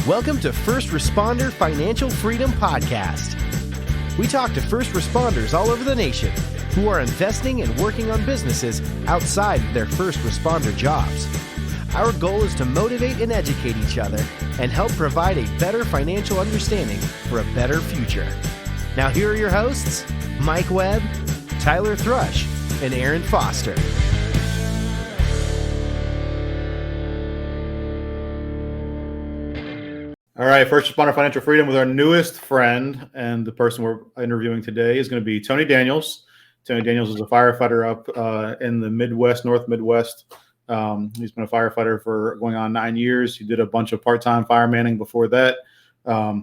Welcome to First Responder Financial Freedom Podcast. We talk to first responders all over the nation who are investing and working on businesses outside of their first responder jobs. Our goal is to motivate and educate each other and help provide a better financial understanding for a better future. Now here are your hosts, Mike Webb, Tyler Thrush, and Aaron Foster. All right, First Responder Financial Freedom with our newest friend, and the person we're interviewing today is going to be Tony Daniels. Tony Daniels is a firefighter up in the Midwest, North Midwest. He's been a firefighter for going on 9 years. He did a bunch of part-time firemanning before that.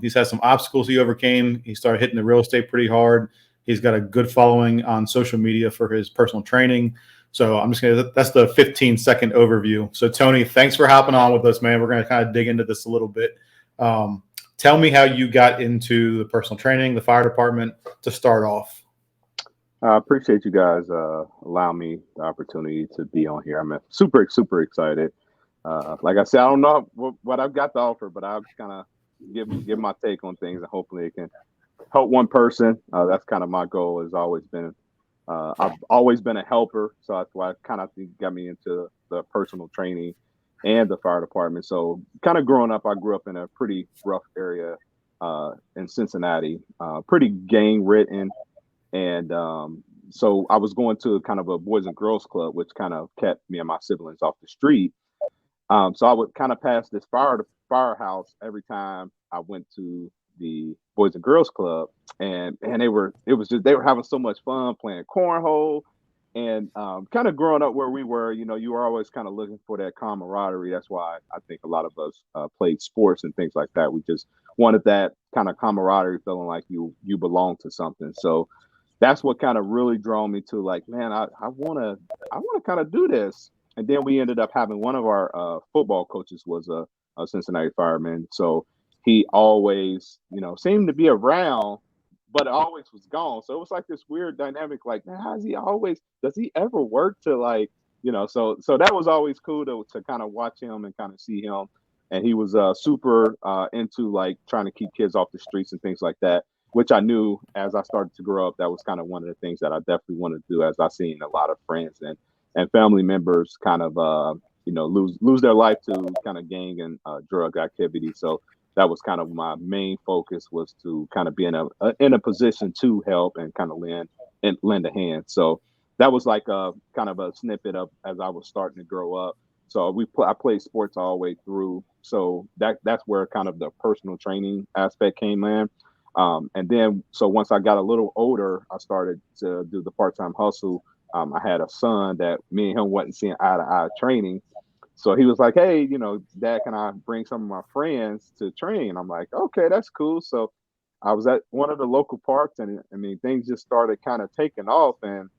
He's had some obstacles he overcame. He started hitting the real estate pretty hard. He's got a good following on social media for his personal training. So that's the 15-second overview. So Tony, thanks for hopping on with us, man. We're going to kind of dig into this a little bit. Tell me how you got into the personal training, the fire department to start off. I appreciate you guys allowing me the opportunity to be on here. I'm super excited. Like I said, I don't know what I've got to offer, but I'll kind of give my take on things, and hopefully it can help one person. That's kind of my goal. Has always been. I've always been a helper, so that's why it kind of got me into the personal training and the fire department. So kind of growing up, I grew up in a pretty rough area in Cincinnati, pretty gang ridden. And so I was going to kind of a Boys and Girls Club, which kind of kept me and my siblings off the street. So I would kind of pass this firehouse every time I went to the Boys and Girls Club. And they were having so much fun playing cornhole. And kind of growing up where we were, you were always kind of looking for that camaraderie. That's why I think a lot of us played sports and things like that. We just wanted that kind of camaraderie, feeling like you belong to something. So that's what kind of really drew me to, like, man, I want to kind of do this. And then we ended up having one of our football coaches was a Cincinnati fireman. So he always, seemed to be around, but always was gone. So it was like this weird dynamic, like, man, does he ever work to, like, so that was always cool to kind of watch him and kind of see him. And he was super into, like, trying to keep kids off the streets and things like that, which I knew as I started to grow up, that was kind of one of the things that I definitely wanted to do, as I seen a lot of friends and family members kind of, lose their life to kind of gang and drug activity. So that was kind of my main focus, was to kind of be in a position to help and kind of lend a hand. So that was like a kind of a snippet of as I was starting to grow up. So I played sports all the way through. So that's where kind of the personal training aspect came in. And then, so once I got a little older, I started to do the part-time hustle. I had a son that me and him wasn't seeing eye to eye training. So he was like, hey, Dad, can I bring some of my friends to train? I'm like, okay, that's cool. So I was at one of the local parks, and things just started kind of taking off. And,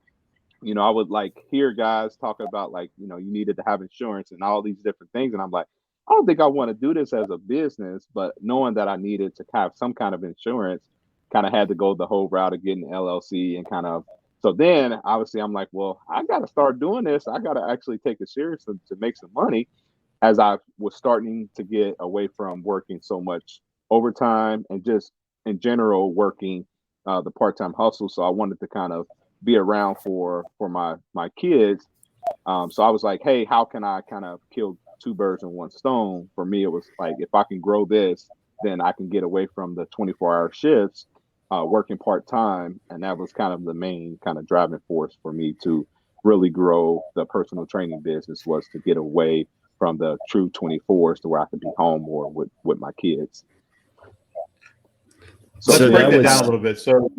I would like hear guys talking about, like, you needed to have insurance and all these different things. And I'm like, I don't think I want to do this as a business, but knowing that I needed to have some kind of insurance, kind of had to go the whole route of getting LLC and kind of. So then obviously I'm like, well, I got to start doing this. I got to actually take it serious to make some money, as I was starting to get away from working so much overtime and just in general working the part-time hustle. So I wanted to kind of be around for my kids. So I was like, hey, how can I kind of kill two birds in one stone? For me, it was like, if I can grow this, then I can get away from the 24-hour shifts, working part-time. And that was kind of the main kind of driving force for me to really grow the personal training business, was to get away from the true 24s to where I could be home more with my kids. So let's break that down a little bit. So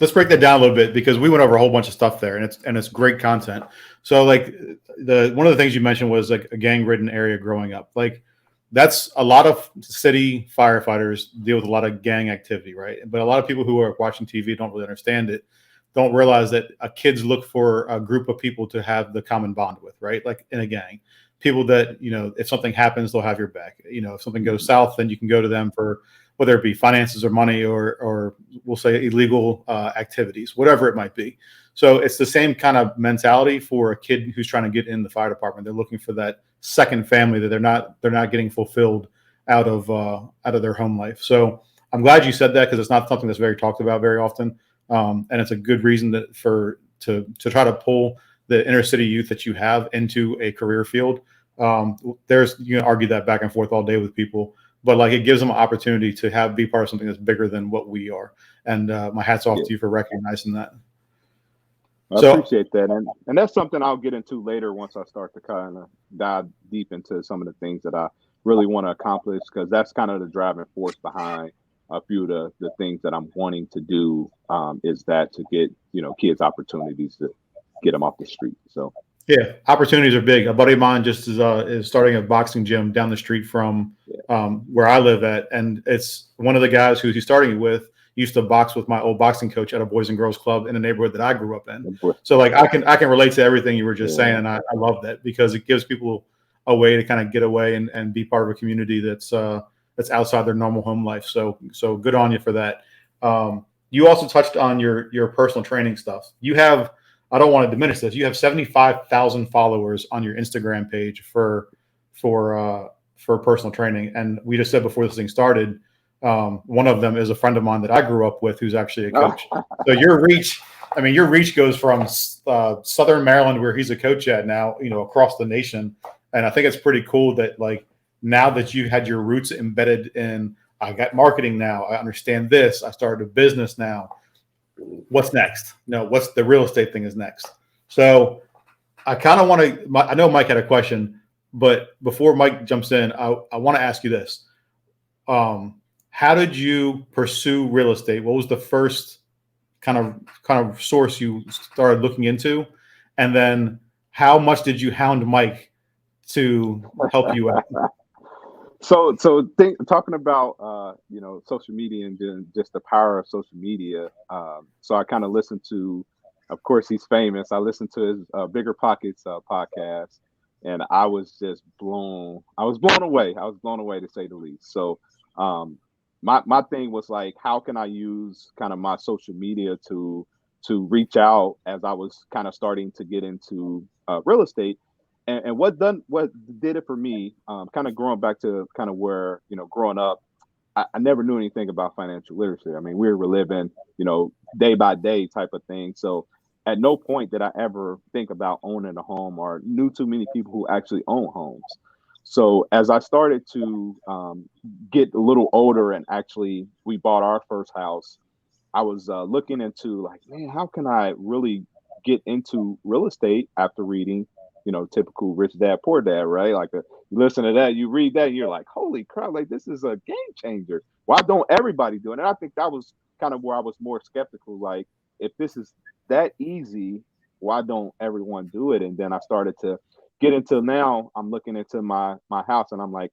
let's break that down a little bit, because we went over a whole bunch of stuff there, and it's great content. So like one of the things you mentioned was like a gang-ridden area growing up. Like, that's a lot of city firefighters deal with a lot of gang activity, right? But a lot of people who are watching TV don't really understand it, don't realize that kids look for a group of people to have the common bond with, right? Like in a gang, people that, if something happens, they'll have your back. If something goes south, then you can go to them for whether it be finances or money or we'll say illegal activities, whatever it might be. So it's the same kind of mentality for a kid who's trying to get in the fire department. They're looking for that second family that they're not getting fulfilled out of their home life. So I'm glad you said that, because it's not something that's very talked about very often, and it's a good reason to try to pull the inner city youth that you have into a career field. You can argue that back and forth all day with people, but like it gives them an opportunity to be part of something that's bigger than what we are. And my hat's off to you for recognizing that. I appreciate that. And that's something I'll get into later once I start to kind of dive deep into some of the things that I really want to accomplish, because that's kind of the driving force behind a few of the things that I'm wanting to do, is that to get, kids opportunities to get them off the street. So yeah, opportunities are big. A buddy of mine just is starting a boxing gym down the street from where I live at, and it's one of the guys who he's starting with used to box with my old boxing coach at a Boys and Girls Club in the neighborhood that I grew up in. So like I can relate to everything you were just saying, and I love that, because it gives people a way to kind of get away and be part of a community that's outside their normal home life. So good on you for that. You also touched on your personal training stuff. You have, I don't want to diminish this, you have 75,000 followers on your Instagram page for personal training. And we just said before this thing started, one of them is a friend of mine that I grew up with, who's actually a coach. So your reach goes from Southern Maryland, where he's a coach at now, across the nation. And I think it's pretty cool that, like, now that you had your roots embedded in, I got marketing now, I understand this, I started a business now. What's next? What's the real estate thing is next. So I kind of want to, I know Mike had a question, but before Mike jumps in, I want to ask you this. How did you pursue real estate? What was the first kind of source you started looking into? And then how much did you hound Mike to help you out? So talking about social media and just the power of social media. So I kind of listened to, of course, he's famous. I listened to his Bigger Pockets podcast, and I was just blown away. I was blown away, to say the least. So my thing was like, how can I use kind of my social media to reach out, as I was kind of starting to get into real estate. And what did it for me, kind of growing back to kind of where, growing up, I never knew anything about financial literacy. I mean, we were living, day by day type of thing. So at no point did I ever think about owning a home, or knew too many people who actually own homes. So as I started to get a little older, and actually we bought our first house, I was looking into, like, man, how can I really get into real estate after reading, typical Rich Dad Poor Dad, right? Like, you listen to that, you read that, and you're like, holy crap, like, this is a game changer. Why don't everybody do it? And I think that was kind of where I was more skeptical. Like, if this is that easy, why don't everyone do it? And then I started to get into, now I'm looking into my house, and I'm like,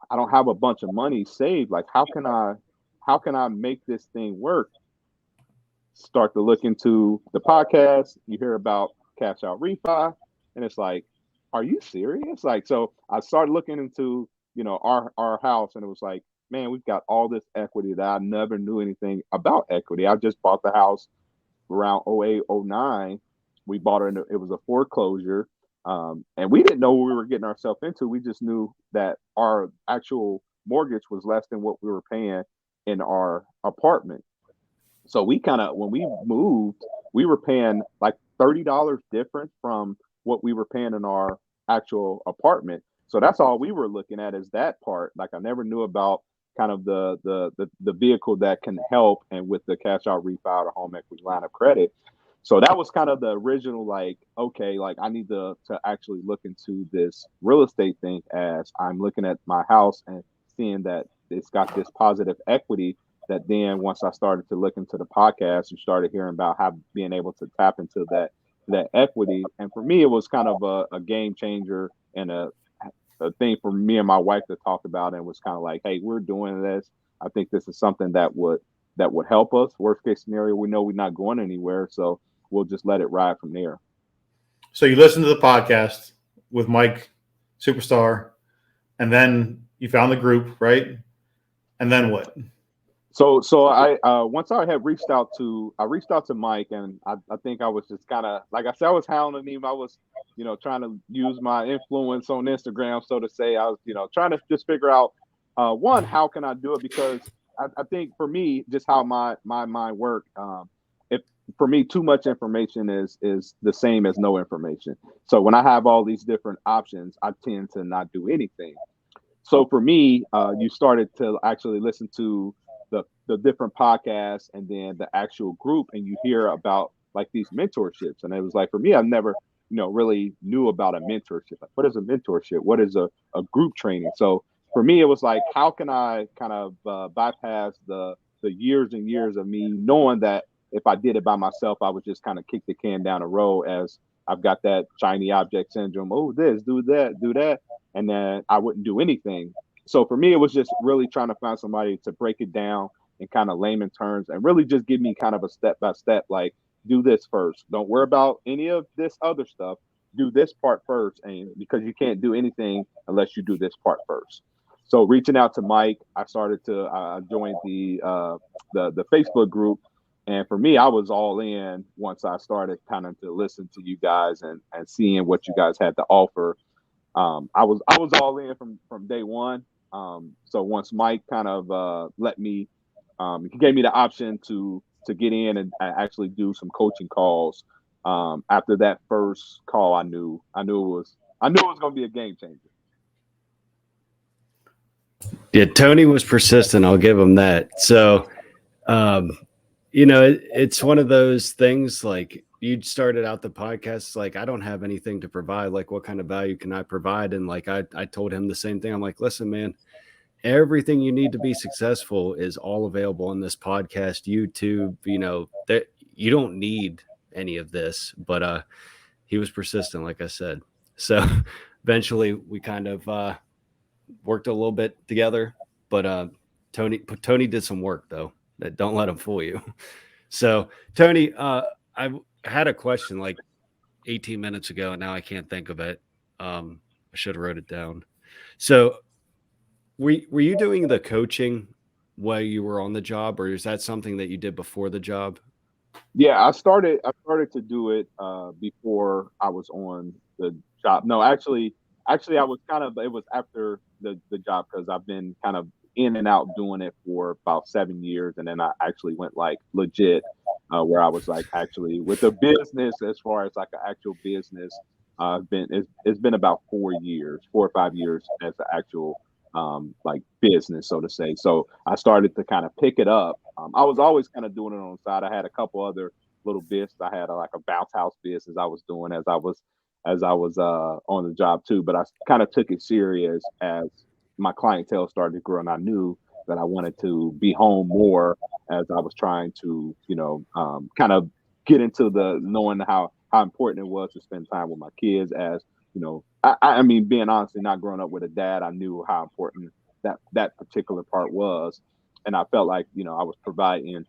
I don't have a bunch of money saved. Like, how can I make this thing work? Start to look into the podcast. You hear about cash out refi, and it's like, are you serious? Like, so I started looking into, our house, and it was like, man, we've got all this equity that I never knew anything about equity. I just bought the house around 08, 09. We bought it, it was a foreclosure. And we didn't know what we were getting ourselves into. We just knew that our actual mortgage was less than what we were paying in our apartment. So we kind of, when we moved, we were paying like $30 different from what we were paying in our actual apartment. So that's all we were looking at, is that part. Like, I never knew about kind of the vehicle that can help, and with the cash out refi or home equity line of credit. So that was kind of the original, like, okay, like, I need to actually look into this real estate thing, as I'm looking at my house and seeing that it's got this positive equity. That then once I started to look into the podcast, and started hearing about how being able to tap into that equity. And for me, it was kind of a game changer, and a thing for me and my wife to talk about, and was kind of like, hey, we're doing this. I think this is something that would help us. Worst case scenario, we know we're not going anywhere, so we'll just let it ride from there. So you listened to the podcast with Mike Superstar, and then you found the group, right? And then what? So I once I had reached out to Mike, and I think I was just kind of, like I said, I was hounding him. I was trying to use my influence on Instagram, so to say. I was, trying to just figure out, one, how can I do it? Because I think for me, just how my mind work, if for me, too much information is the same as no information. So when I have all these different options, I tend to not do anything. So for me, you started to actually listen to the different podcasts and then the actual group, and you hear about like these mentorships. And it was like, for me, I never, really knew about a mentorship. Like, what is a mentorship? What is a group training? So for me, it was like, how can I kind of bypass the years and years of me knowing that if I did it by myself, I would just kind of kick the can down the road, as I've got that shiny object syndrome. Oh, this, do that, do that. And then I wouldn't do anything. So for me, it was just really trying to find somebody to break it down in kind of layman terms and really just give me kind of a step by step, like, do this first. Don't worry about any of this other stuff. Do this part first. And because you can't do anything unless you do this part first. So reaching out to Mike, I started to join the Facebook group. And for me, I was all in once I started kind of to listen to you guys and seeing what you guys had to offer. I was all in from day one. So once Mike kind of let me, he gave me the option to get in and actually do some coaching calls. After that first call, I knew it was going to be a game changer. Yeah, Tony was persistent. I'll give him that. So, it's one of those things, like, you started out the podcast, like, I don't have anything to provide. Like, what kind of value can I provide? And like, I told him the same thing. I'm like, listen, man, everything you need to be successful is all available on this podcast, YouTube, that you don't need any of this, but, he was persistent, like I said. So eventually we kind of, worked a little bit together, but, Tony did some work though. That don't let him fool you. So Tony, I had a question like 18 minutes ago, and now I can't think of it. I should have wrote it down. So were you doing the coaching while you were on the job, or is that something that you did before the job? Yeah, I started to do it before I was on the job. No, actually I was it was after the job, because I've been kind of in and out doing it for about 7 years. And then I actually went like legit, where I was like actually with a business, as far as like an actual business. It's been about 4 or 5 years as an actual like business, so to say. So I started to kind of pick it up. I was always kind of doing it on the side. I had a couple other little bits. I had like a bounce house business I was doing as I was on the job too. But I kind of took it serious as my clientele started to grow, and I knew that I wanted to be home more, as I was trying to, kind of get into the knowing how important it was to spend time with my kids. As I mean, being honestly, not growing up with a dad, I knew how important that particular part was, and I felt like I was providing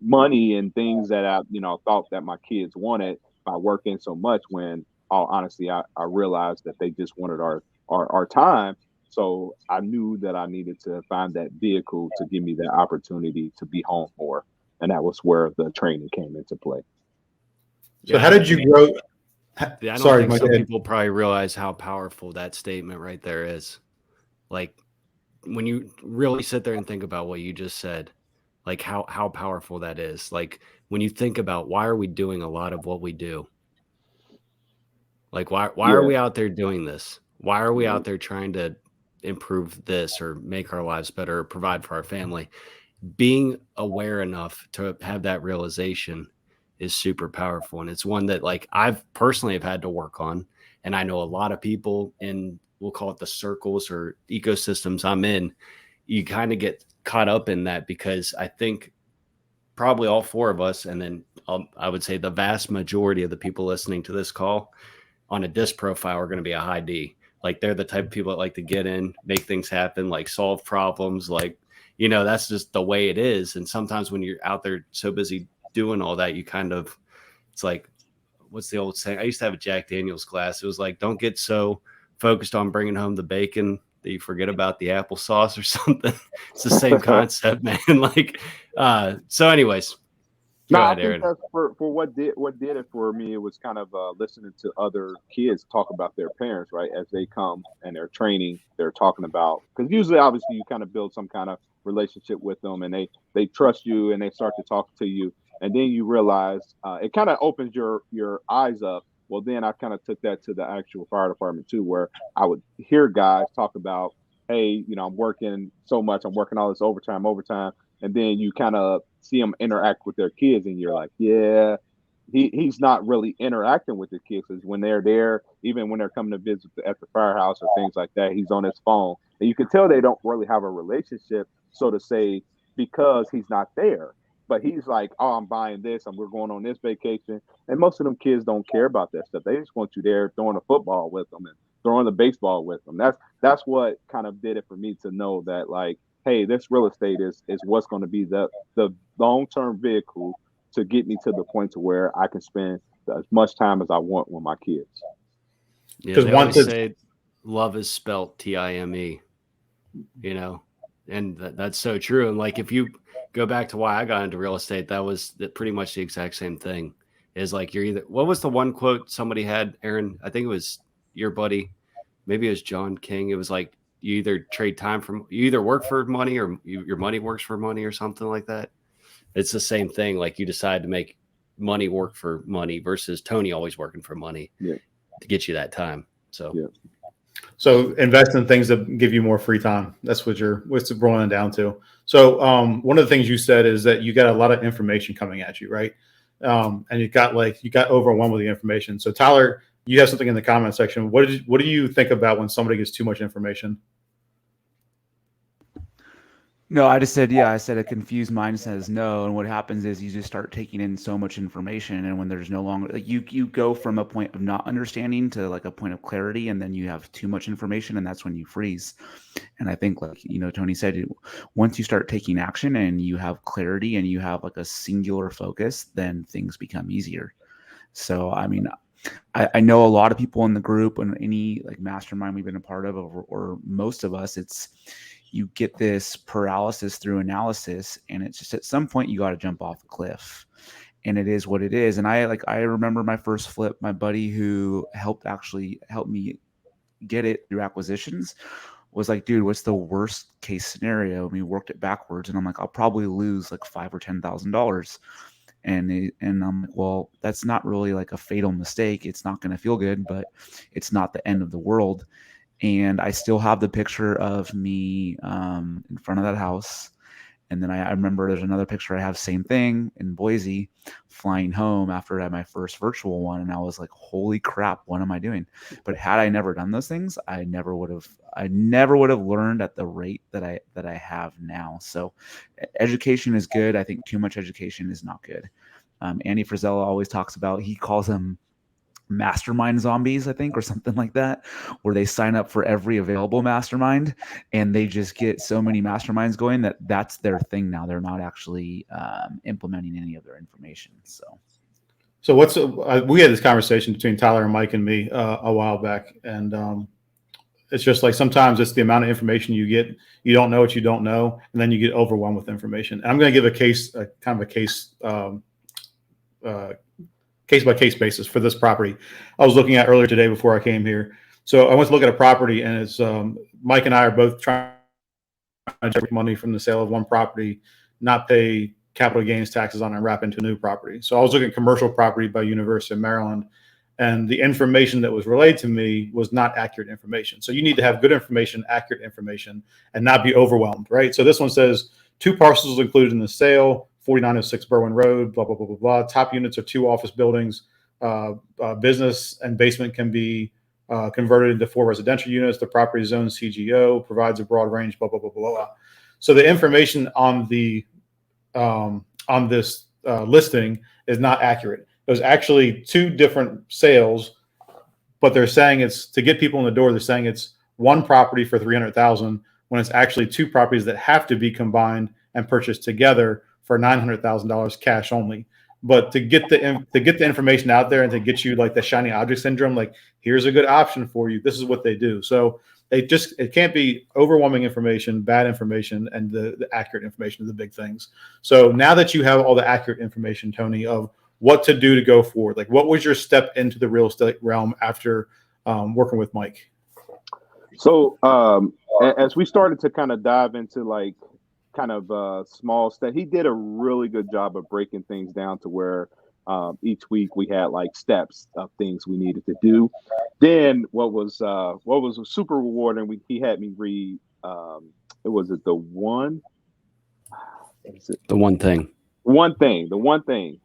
money and things that I thought that my kids wanted by working so much. When all honesty, I realized that they just wanted our time. So I knew that I needed to find that vehicle to give me that opportunity to be home more. And that was where the training came into play. So how did you grow? I don't think some people probably realize how powerful that statement right there is. Like, when you really sit there and think about what you just said, like how powerful that is. Like, when you think about, why are we doing a lot of what we do? Like, why are we out there doing this? Why are we out there trying to improve this or make our lives better or provide for our family? Being aware enough to have that realization is super powerful. And it's one that, like, I've personally have had to work on. And I know a lot of people in, we'll call it the circles or ecosystems I'm in, you kind of get caught up in that, because I think probably all four of us, and then I would say the vast majority of the people listening to this call on a DISC profile are going to be a high D. Like, they're the type of people that like to get in, make things happen, like solve problems. Like, that's just the way it is. And sometimes when you're out there so busy doing all that, you kind of, it's like, what's the old saying? I used to have a Jack Daniels glass. It was like, don't get so focused on bringing home the bacon that you forget about the applesauce or something. It's the same concept, man. Like, so anyways, No, Go I ahead, think Aaron. that's for what did it for me. It was kind of listening to other kids talk about their parents, right? As they come and they're training, they're talking about, because usually, obviously, you kind of build some kind of relationship with them, and they trust you, and they start to talk to you, and then you realize it kind of opens your eyes up. Well, then I kind of took that to the actual fire department too, where I would hear guys talk about, hey, I'm working so much, I'm working all this overtime, and then you kind of see them interact with their kids, and you're like, yeah, he's not really interacting with the kids, because when they're there, even when they're coming to visit at the firehouse or things like that, he's on his phone, and you can tell they don't really have a relationship, so to say, because he's not there. But he's like, oh, I'm buying this, and we're going on this vacation, and most of them kids don't care about that stuff. They just want you there throwing a football with them and throwing the baseball with them. That's what kind of did it for me to know that, like, hey, this real estate is what's going to be the long-term vehicle to get me to the point to where I can spend as much time as I want with my kids. Yeah, they always say love is spelt Time, and that's so true. And like, if you go back to why I got into real estate, that was pretty much the exact same thing. Is like, you're either, what was the one quote somebody had, Aaron? I think it was your buddy, maybe it was John King. It was like, you either work for money, or your money works for money, or something like that. It's the same thing. Like, you decide to make money work for money versus Tony always working for money to get you that time. So invest in things that give you more free time. That's what's it boiling down to. So one of the things you said is that you got a lot of information coming at you, right? And you got overwhelmed with the information. So Tyler, you have something in the comment section. What do you think about when somebody gets too much information? No, I just said, I said a confused mind says no. And what happens is you just start taking in so much information. And when there's no longer, like, you go from a point of not understanding to like a point of clarity, and then you have too much information, and that's when you freeze. And I think, like, Tony said, once you start taking action and you have clarity and you have like a singular focus, then things become easier. So, I mean, I know a lot of people in the group, and any like mastermind we've been a part of, or most of us, you get this paralysis through analysis, and it's just at some point you got to jump off the cliff, and it is what it is. And I remember my first flip, my buddy who helped me get it through acquisitions was like, dude, what's the worst case scenario? And we worked it backwards, and I'm like, I'll probably lose like $5,000 or $10,000. And I'm like, well, that's not really like a fatal mistake. It's not going to feel good, but it's not the end of the world. And I still have the picture of me in front of that house. And then I remember there's another picture I have, same thing, in Boise, flying home after I had my first virtual one. And I was like, holy crap, what am I doing? But had I never done those things, I never would have learned at the rate that I have now. So education is good. I think too much education is not good. Andy Frisella always talks about, he calls them mastermind zombies, I think, or something like that, where they sign up for every available mastermind, and they just get so many masterminds going that's their thing now. They're not actually implementing any of their information. So we had this conversation between Tyler and Mike and me a while back, and it's just like, sometimes it's the amount of information you get. You don't know what you don't know, and then you get overwhelmed with information. And I'm going to give a case-by-case basis for this property I was looking at earlier today before I came here. So I went to look at a property, and it's Mike and I are both trying to take money from the sale of one property, not pay capital gains taxes on it, and wrap into a new property. So I was looking at commercial property by University of Maryland, and the information that was relayed to me was not accurate information. So you need to have good information, accurate information, and not be overwhelmed, right? So this one says 2 parcels included in the sale, 4906 Berwyn Road, blah, blah, blah, blah, blah. Top units are 2 office buildings. Business and basement can be converted into 4 residential units. The property is zoned CGO, provides a broad range, blah, blah, blah, blah, blah. So the information on this listing is not accurate. There's actually 2 different sales, but they're saying it's to get people in the door. They're saying it's one property for $300,000 when it's actually 2 properties that have to be combined and purchased together for $900,000 cash only. But to get the information out there and to get you like the shiny object syndrome, like here's a good option for you. This is what they do. So it can't be overwhelming information, bad information, and the accurate information are the big things. So now that you have all the accurate information, Tony, of what to do to go forward, like what was your step into the real estate realm after working with Mike? So as we started to kind of dive into like kind of small stuff, he did a really good job of breaking things down to where each week we had like steps of things we needed to do. Then what was super rewarding, he had me read the one thing.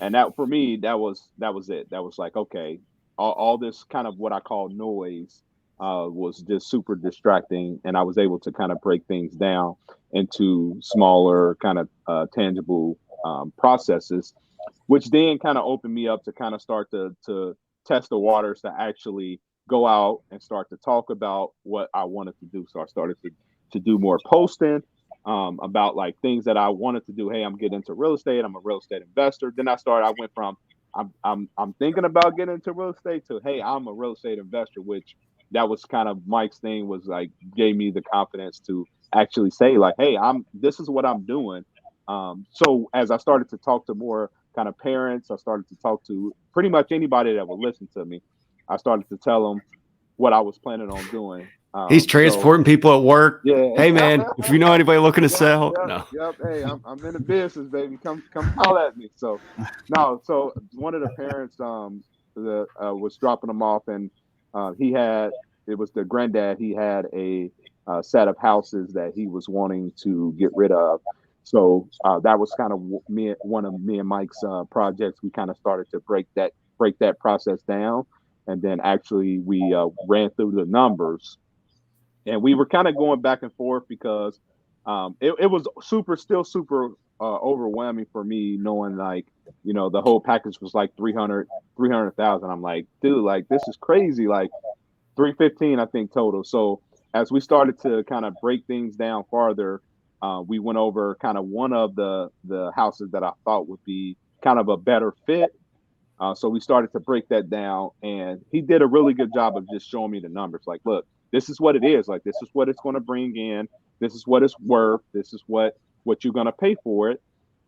And that for me, that was it. That was like, okay, all this kind of what I call noise was just super distracting, and I was able to kind of break things down into smaller kind of tangible processes, which then kind of opened me up to kind of start to test the waters, to actually go out and start to talk about what I wanted to do. So I started to do more posting about like things that I wanted to do. Hey, I'm getting into real estate. I'm a real estate investor. Then I went from I'm thinking about getting into real estate to, hey, I'm a real estate investor, which that was kind of Mike's thing, was like gave me the confidence to actually say like, hey, this is what I'm doing. So as I started to talk to more kind of parents, I started to talk to pretty much anybody that would listen to me. I started to tell them what I was planning on doing. He's transporting people at work. Yeah. Hey man, if you know anybody looking to sell, Yep. Hey, I'm in the business, baby. Come holler at me. So one of the parents was dropping them off, and it was the granddad. He had a set of houses that he was wanting to get rid of. So that was kind of one of me and Mike's projects. We kind of started to break that process down, and then actually we ran through the numbers, and we were kind of going back and forth because it was still super overwhelming for me, knowing like, you know, the whole package was like 300,000. I'm like, dude, like this is crazy. Like 315, I think, total. So as we started to kind of break things down farther, we went over kind of one of the houses that I thought would be kind of a better fit. So we started to break that down, and he did a really good job of just showing me the numbers. Like, look, this is what it is. Like, this is what it's going to bring in. This is what it's worth. This is what you're going to pay for it.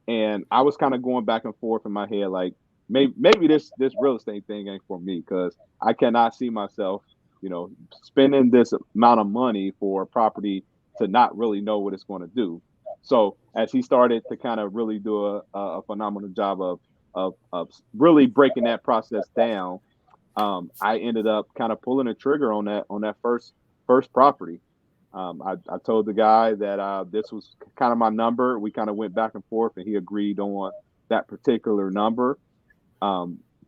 And I was kind of going back and forth in my head, like, maybe this real estate thing ain't for me, because I cannot see myself, you know, spending this amount of money for a property to not really know what it's going to do. So as he started to kind of really do a phenomenal job of really breaking that process down, I ended up kind of pulling a trigger on that first property. I told the guy that this was kind of my number. We kind of went back and forth, and he agreed on that particular number.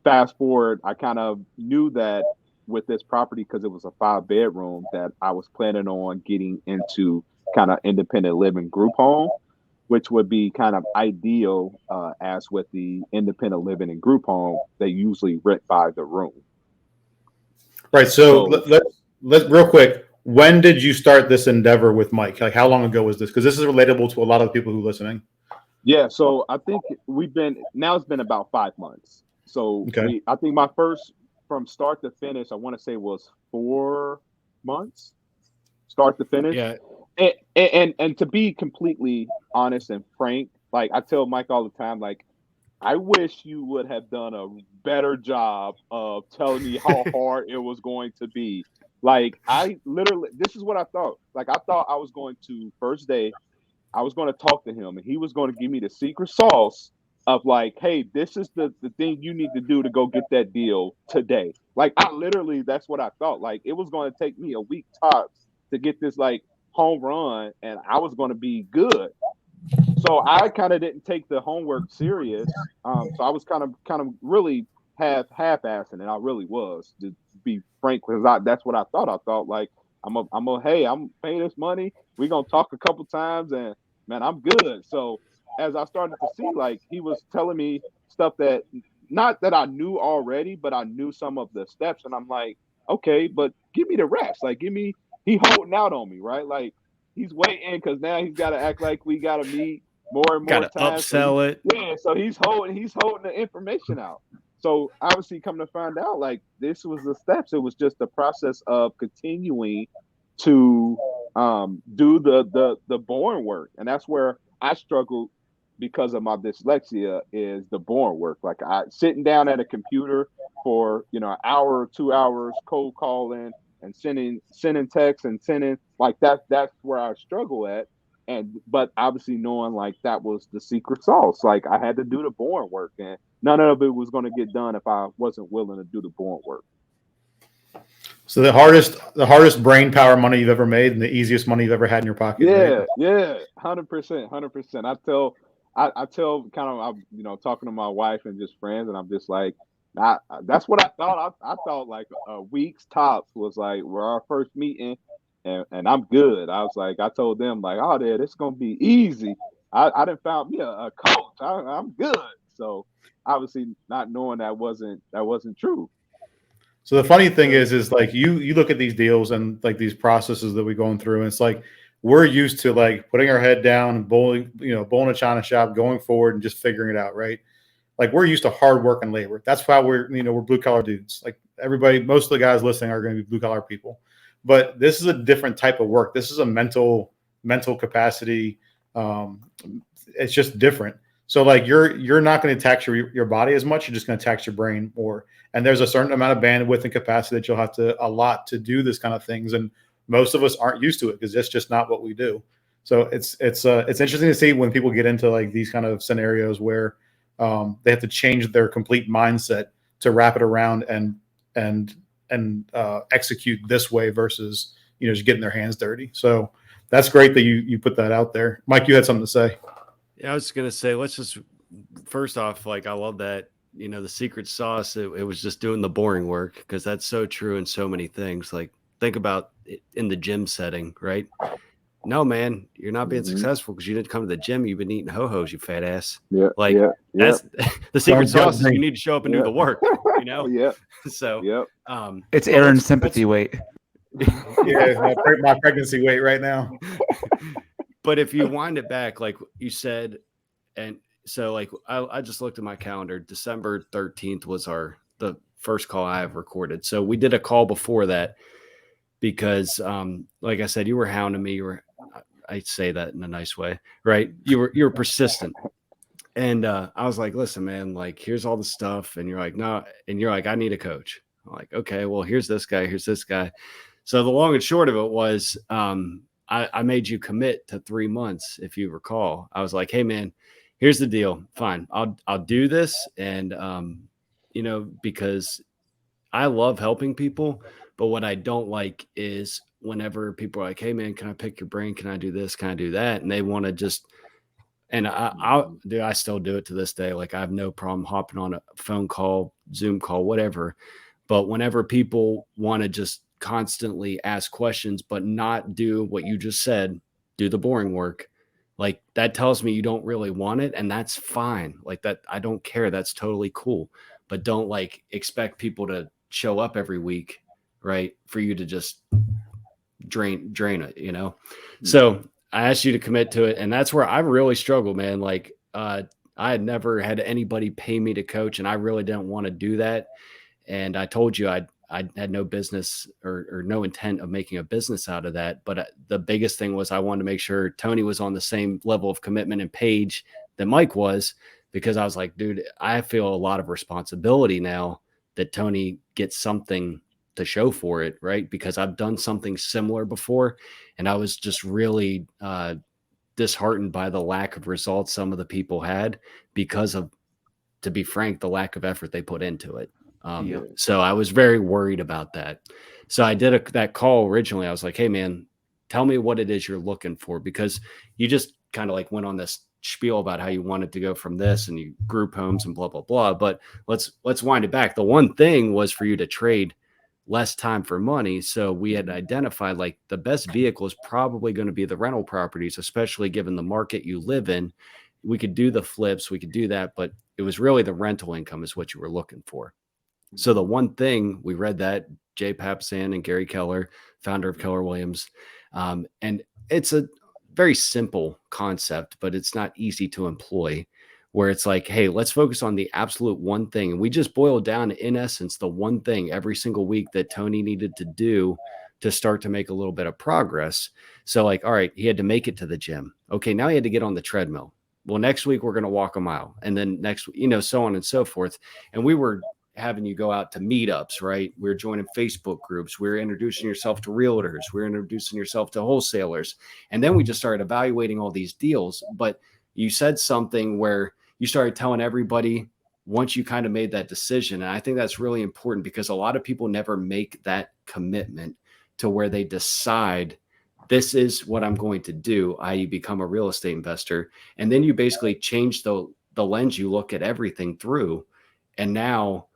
Fast forward, I kind of knew that with this property, because it was a 5-bedroom, that I was planning on getting into kind of independent living group home, which would be kind of ideal, as with the independent living and group home, they usually rent by the room. Right. So let's real quick. When did you start this endeavor with Mike? Like, how long ago was this? Because this is relatable to a lot of people who are listening. Yeah. So I think it's been about 5 months. So okay. I think my first, from start to finish, I want to say was 4 months, start to finish. Yeah. And to be completely honest and frank, like I tell Mike all the time, like, I wish you would have done a better job of telling me how hard it was going to be. Like, this is what I thought. Like, I thought I was going to, first day, I was going to talk to him, and he was going to give me the secret sauce of like, hey, this is the thing you need to do to go get that deal today. Like, that's what I thought. Like, it was going to take me a week tops to get this like home run, and I was going to be good. So I kind of didn't take the homework serious. So I was kind of really half-assing, and I really was, to be frank, because that's what I thought. I thought like, hey, I'm paying this money. We're going to talk a couple times, and man, I'm good. So as I started to see, like, he was telling me stuff that, not that I knew already, but I knew some of the steps, and I'm like, okay, but give me the rest. Like, he holding out on me, right? Like, he's waiting, because now he's got to act like we got to meet. more and more Gotta times. upsell it. Yeah, so he's holding the information out. So obviously, come to find out, like this was the steps. It was just the process of continuing to do the boring work, and that's where I struggled because of my dyslexia. Is the boring work, like I sitting down at a computer for an hour or 2 hours, cold calling and sending texts and sending like that. That's where I struggle at. But obviously knowing like that was the secret sauce. Like I had to do the boring work, and none of it was going to get done if I wasn't willing to do the boring work. So the hardest brain power money you've ever made, and the easiest money you've ever had in your pocket. Yeah, right? 100%. I tell kind of talking to my wife and just friends, and I'm just like, that's what I thought. I thought like a week's tops was like where our first meeting. And I'm good. I was like, I told them like, oh, Dad, it's gonna be easy. I done found me a coach. I'm good. So obviously, not knowing that wasn't true. So the funny thing is like you look at these deals and like these processes that we're going through, and it's like we're used to like putting our head down and bowling a china shop, going forward and just figuring it out, right? Like we're used to hard work and labor. That's why we're blue collar dudes. Like everybody, most of the guys listening are going to be blue collar people. But this is a different type of work. This is a mental capacity. It's just different. So like you're not going to tax your body as much. You're just going to tax your brain more. And there's a certain amount of bandwidth and capacity that you'll have to allot to do this kind of things. And most of us aren't used to it because it's just not what we do. So it's interesting to see when people get into like these kind of scenarios where they have to change their complete mindset to wrap it around and execute this way versus just getting their hands dirty. So that's great that you put that out there. Mike, you had something to say. Yeah, I was gonna say, let's just first off, like I love that the secret sauce. It was just doing the boring work, because that's so true in so many things. Like think about it in the gym setting, right? No, man, you're not being successful because you didn't come to the gym. You've been eating ho-hos, you fat ass. Yeah, like that's the secret sauce is you need to show up and do the work. Yeah. So it's Aaron's sympathy weight. Yeah, my pregnancy weight right now. But if you wind it back, like you said, and so like I just looked at my calendar. December 13th was the first call I have recorded. So we did a call before that because like I said, you were hounding me. I say that in a nice way, right? You were persistent. And I was like, listen, man, like, here's all the stuff. And you're like, no. And you're like, I need a coach. I'm like, okay, well, here's this guy. Here's this guy. So the long and short of it was I made you commit to 3 months. If you recall, I was like, hey, man, here's the deal. Fine. I'll do this. And, because I love helping people. But what I don't like is whenever people are like, hey, man, can I pick your brain? Can I do this? Can I do that? And they want to just. And I still do it to this day. Like I have no problem hopping on a phone call, Zoom call, whatever. But whenever people want to just constantly ask questions, but not do what you just said, do the boring work, like that tells me you don't really want it. And that's fine. Like that, I don't care. That's totally cool. But don't like expect people to show up every week, right? For you to just drain it, So I asked you to commit to it. And that's where I really struggle, man. Like, I had never had anybody pay me to coach, and I really didn't want to do that. And I told you I had no business or no intent of making a business out of that. But the biggest thing was I wanted to make sure Tony was on the same level of commitment and page that Mike was, because I was like, dude, I feel a lot of responsibility now that Tony gets something to show for it, right? Because I've done something similar before, and I was just really disheartened by the lack of results some of the people had because of, to be frank, the lack of effort they put into it. So I was very worried about that. So I did that call originally. I was like, hey, man, tell me what it is you're looking for, because you just kind of like went on this spiel about how you wanted to go from this and you group homes and blah, blah, blah. But let's wind it back. The one thing was for you to trade less time for money. So we had identified like the best vehicle is probably going to be the rental properties, especially given the market you live in. We could do the flips, we could do that, but it was really the rental income is what you were looking for. So the one thing we read that Jay Papasan and Gary Keller, founder of Keller Williams, and it's very simple concept, but it's not easy to employ, where it's like, hey, let's focus on the absolute one thing. And we just boiled down, in essence, the one thing every single week that Tony needed to do to start to make a little bit of progress. So like, all right, he had to make it to the gym. Okay, now he had to get on the treadmill. Well, next week we're going to walk a mile, and then next, so on and so forth. And we were having you go out to meetups, right? We're joining Facebook groups. We're introducing yourself to realtors. We're introducing yourself to wholesalers. And then we just started evaluating all these deals. But you said something where you started telling everybody once you kind of made that decision. And I think that's really important, because a lot of people never make that commitment to where they decide, this is what I'm going to do, i.e. become a real estate investor. And then you basically change the lens you look at everything through. And now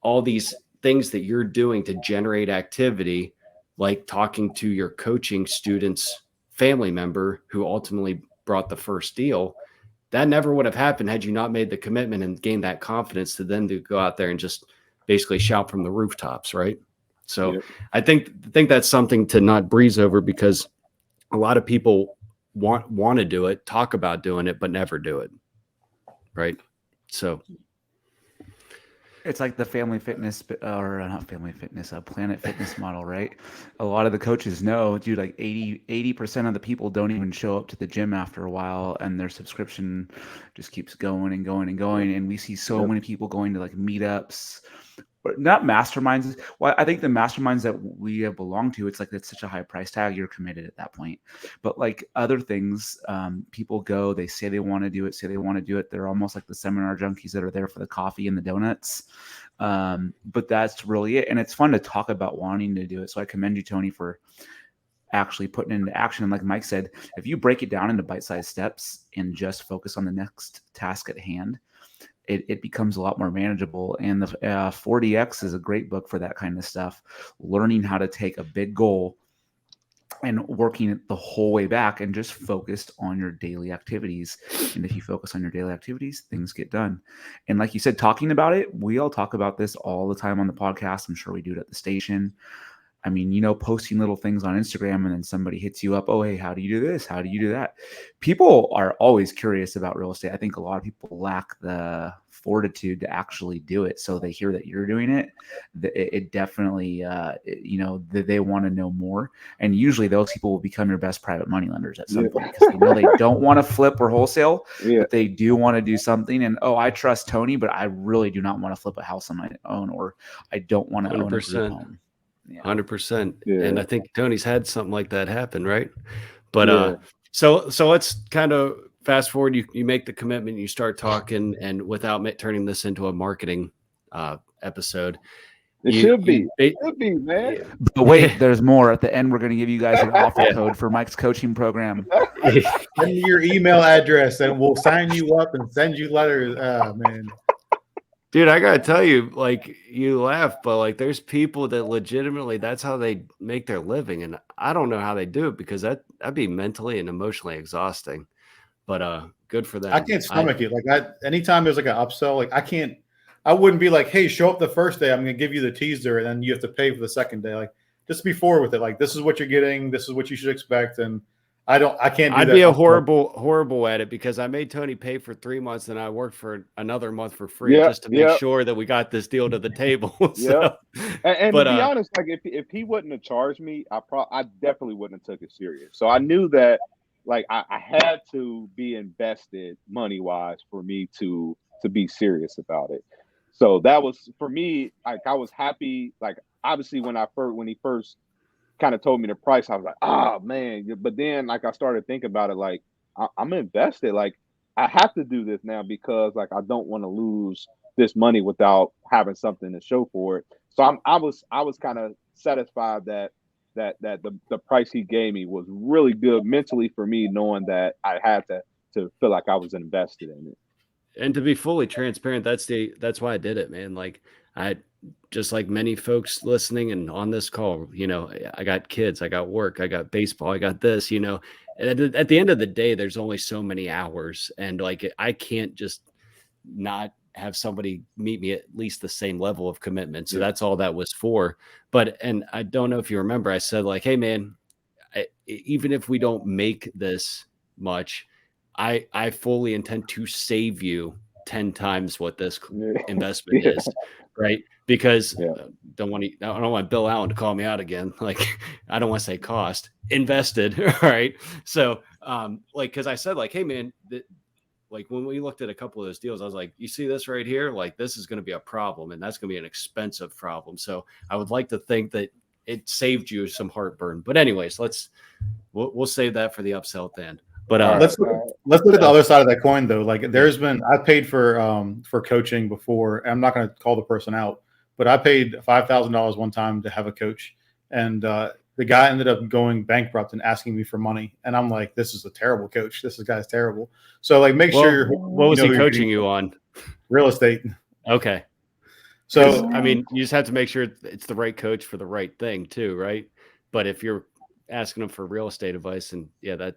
all these things that you're doing to generate activity, like talking to your coaching student's family member who ultimately brought the first deal, that never would have happened had you not made the commitment and gained that confidence to then to go out there and just basically shout from the rooftops, right? So yep. I think that's something to not breeze over, because a lot of people want to do it, talk about doing it, but never do it, right? So it's like the family fitness, or not family fitness, a Planet Fitness model, right? A lot of the coaches know, dude, like 80% of the people don't even show up to the gym after a while, and their subscription just keeps going and going and going. And we see so many people going to like meetups, but not masterminds. Well, I think the masterminds that we have belonged to, it's like, it's such a high price tag, you're committed at that point. But like other things, people go, they say they want to do it, They're almost like the seminar junkies that are there for the coffee and the donuts. But that's really it. And it's fun to talk about wanting to do it. So I commend you, Tony, for actually putting it into action. And like Mike said, if you break it down into bite-sized steps and just focus on the next task at hand, it becomes a lot more manageable. And the 4DX is a great book for that kind of stuff. Learning how to take a big goal and working it the whole way back, and just focused on your daily activities. And if you focus on your daily activities, things get done. And like you said, talking about it, we all talk about this all the time on the podcast. I'm sure we do it at the station. I mean, posting little things on Instagram, and then somebody hits you up. Oh, hey, how do you do this? How do you do that? People are always curious about real estate. I think a lot of people lack the fortitude to actually do it. So they hear that you're doing it. It definitely, they want to know more. And usually those people will become your best private money lenders at some point, because they know they don't want to flip or wholesale, but they do want to do something. And, I trust Tony, but I really do not want to flip a house on my own, or I don't want to own a group home. 100%. And I think Tony's had something like that happen, right? But so let's kind of fast forward. You make the commitment, you start talking, and without turning this into a marketing episend it should be, man. But wait, there's more. At the end, we're going to give you guys an offer code for Mike's coaching program. Send me your email address, and we'll sign you up and send you letters. Oh man. Dude, I gotta tell you, like, you laugh, but like, there's people that legitimately, that's how they make their living, and I don't know how they do it, because that'd be mentally and emotionally exhausting. But good for them. I can't stomach it. Like, anytime there's like an upsell, like I wouldn't be like, hey, show up the first day, I'm gonna give you the teaser, and then you have to pay for the second day. Like, just be forward with it. Like, this is what you're getting, this is what you should expect, and I can't do I'd that. be a horrible at it, because I made Tony pay for 3 months, and I worked for another month for free just to make sure that we got this deal to the table. So, and to be honest, like if he wouldn't have charged me, I definitely wouldn't have took it serious. So I knew that, like, I had to be invested money wise for me to be serious about it. So that was, for me, like, I was happy. Like, obviously when he first kind of told me the price, I was like, oh man. But then, like, I started thinking about it, like, I'm invested. Like, I have to do this now, because, like, I don't want to lose this money without having something to show for it. So I was kind of satisfied that the price he gave me was really good mentally for me, knowing that I had to feel like I was invested in it. And to be fully transparent, that's why I did it, man. Like, I, just like many folks listening and on this call, I got kids, I got work, I got baseball, I got this, and at the end of the day, there's only so many hours, and like, I can't just not have somebody meet me at least the same level of commitment. So that's all that was for. And I don't know if you remember, I said, like, hey man, even if we don't make this much, I fully intend to save you 10 times what this investment is, right? Because I don't want Bill Allen to call me out again. Like, I don't want to say cost invested. Right. So, because I said, like, hey man, like when we looked at a couple of those deals, I was like, you see this right here? Like, this is going to be a problem, and that's going to be an expensive problem. So I would like to think that it saved you some heartburn. But anyways, we'll save that for the upsell at the end. But let's look at the other side of that coin, though. Like, I've paid for coaching before. I'm not going to call the person out, but I paid $5,000 one time to have a coach, and the guy ended up going bankrupt and asking me for money. And I'm like, this is a terrible coach. This guy's terrible. So, like, make sure. What was he coaching you on? Real estate. Okay. So, I mean, you just have to make sure it's the right coach for the right thing too, right? But if you're asking them for real estate advice, and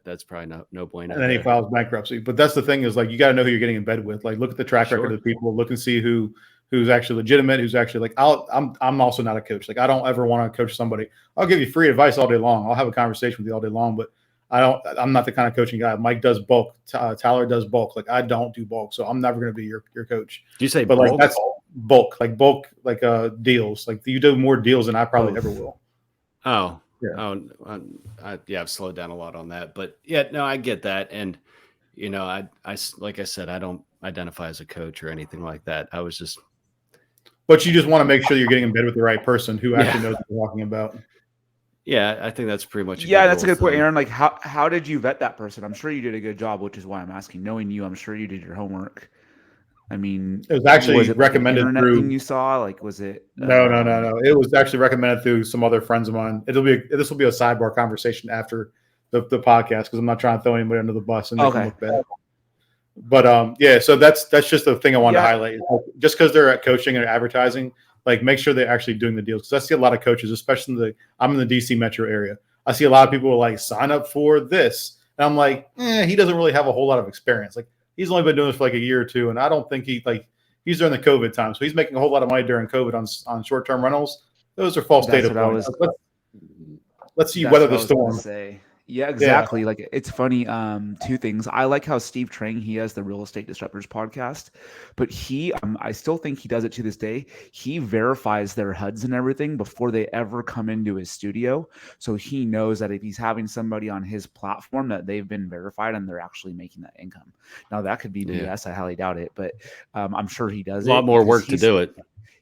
that's probably no bueno. And then he files bankruptcy. But that's the thing, is like, you got to know who you're getting in bed with. Like, look at the track record of the people. Look and see who's actually legitimate, who's actually like, I'm also not a coach. Like, I don't ever want to coach somebody. I'll give you free advice all day long. I'll have a conversation with you all day long, but I'm not the kind of coaching guy. Mike does bulk. Tyler does bulk. Like, I don't do bulk. So I'm never going to be your coach. Do you say but bulk? Like, that's bulk, like deals. Like, you do more deals than I probably ever will. Oh, yeah. I've slowed down a lot on that, but yeah, no, I get that. And, I like I said, I don't identify as a coach or anything like that. I was just, but you just want to make sure you're getting in bed with the right person who actually knows what you're talking about. Yeah, I think that's pretty much. That's a good point, Aaron. Like, how did you vet that person? I'm sure you did a good job, which is why I'm asking. Knowing you, I'm sure you did your homework. I mean, it was actually recommended through. Thing you saw, like, was it? No. It was actually recommended through some other friends of mine. This will be a sidebar conversation after the podcast, because I'm not trying to throw anybody under the bus and make them look bad. But so that's just the thing I wanted to highlight. Just because they're at coaching and advertising, like, make sure they're actually doing the deals. Because I see a lot of coaches, especially I'm in the DC metro area. I see a lot of people like, sign up for this, and I'm like, he doesn't really have a whole lot of experience. Like, he's only been doing this for like a year or two, and I don't think he's during the COVID time, so he's making a whole lot of money during COVID on short-term rentals. Those are false data points. Let's see weather the storm. Yeah, exactly. Yeah. Like, it's funny. Two things. I like how Steve Trang, he has the Real Estate Disruptors podcast, but I still think he does it to this day. He verifies their HUDs and everything before they ever come into his studio. So he knows that if he's having somebody on his platform, that they've been verified and they're actually making that income. Now, that could be BS. I highly doubt it, but I'm sure he does. A lot more work to do it.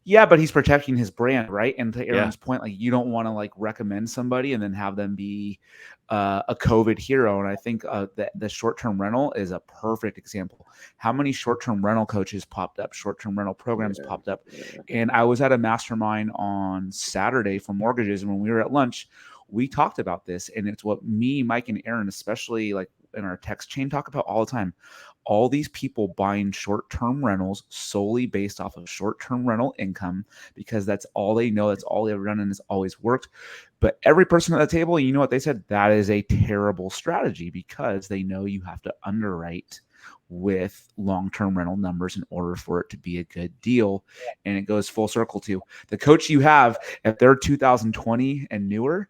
Yeah, but he's protecting his brand, right? And to Aaron's point, like, you don't want to like recommend somebody and then have them be a COVID hero. And I think the short-term rental is a perfect example. How many short-term rental coaches popped up, short-term rental programs popped up? And I was at a mastermind on Saturday for mortgages, and when we were at lunch, we talked about this, and it's what me, Mike, and Aaron, especially like in our text chain, talk about all the time. All these people buying short-term rentals solely based off of short-term rental income, because that's all they know. That's all they've done, and it's always worked. But every person at the table, you know what they said? That is a terrible strategy, because they know you have to underwrite with long-term rental numbers in order for it to be a good deal. And it goes full circle to the coach you have. If they're 2020 and newer,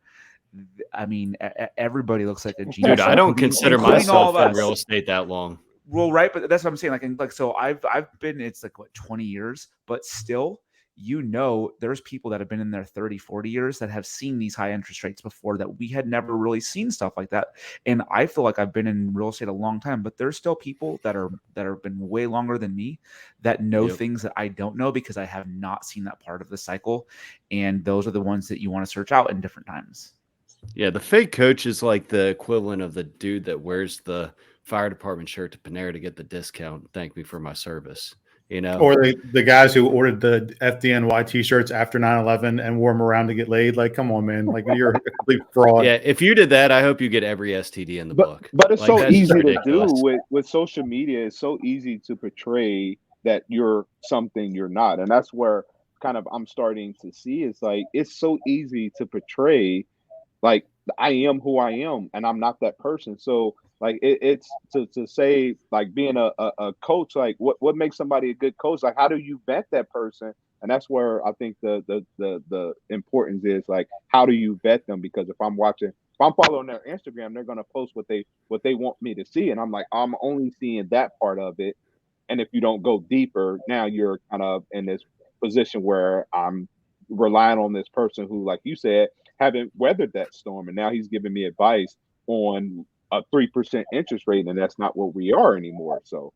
I mean, everybody looks like a genius. Dude, I don't consider myself in real estate that long. Well, right, but that's what I'm saying. So I've been, it's like 20 years, but still, there's people that have been in there 30, 40 years that have seen these high interest rates before, that we had never really seen stuff like that. And I feel like I've been in real estate a long time, but there's still people that have been way longer than me that know things that I don't know, because I have not seen that part of the cycle. And those are the ones that you want to search out in different times. Yeah, the fake coach is like the equivalent of the dude that wears the fire department shirt to Panera to get the discount. Thank me for my service, Or the guys who ordered the FDNY T-shirts after 9/11 and wore them around to get laid. Like, come on, man! Like, you're a complete fraud. Yeah, if you did that, I hope you get every STD in the book. But it's so easy ridiculous. to do with social media. It's so easy to portray that you're something you're not, and that's where kind of I'm starting to see. It's like, it's so easy to portray like I am who I am, and I'm not that person. So like it's to say, like, being a coach, like what makes somebody a good coach? Like, how do you vet that person And that's where I think the importance is, like, how do you vet them? Because if I'm following their Instagram, they're gonna post what they want me to see, and I'm like, I'm only seeing that part of it. And if you don't go deeper, now you're kind of in this position where I'm relying on this person who, like you said, haven't weathered that storm, and now he's giving me advice on a 3% interest rate, and that's not what we are anymore. So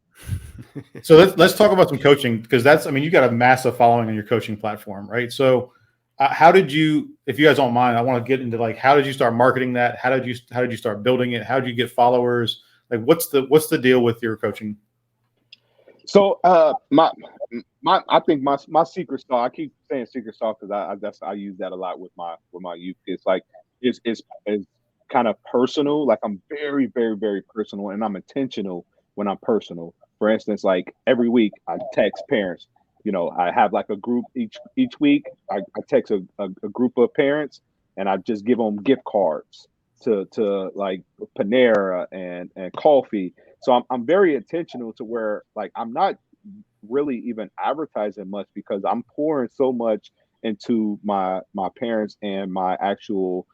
let's talk about some coaching, because you got a massive following on your coaching platform, right? So how did you, if you guys don't mind, I want to get into, like, how did you start marketing that? How did you start building it? How did you get followers? Like, what's the deal with your coaching? So I think my secret sauce, I keep saying secret sauce because I use that a lot with my youth. It's like it's kind of personal. Like, I'm very, very, very personal, and I'm intentional when I'm personal. For instance, like, every week I text parents. I have like a group each week. I text a group of parents, and I just give them gift cards to like Panera and coffee. So I'm very intentional to where, like, I'm not really even advertising much, because I'm pouring so much into my parents and my actual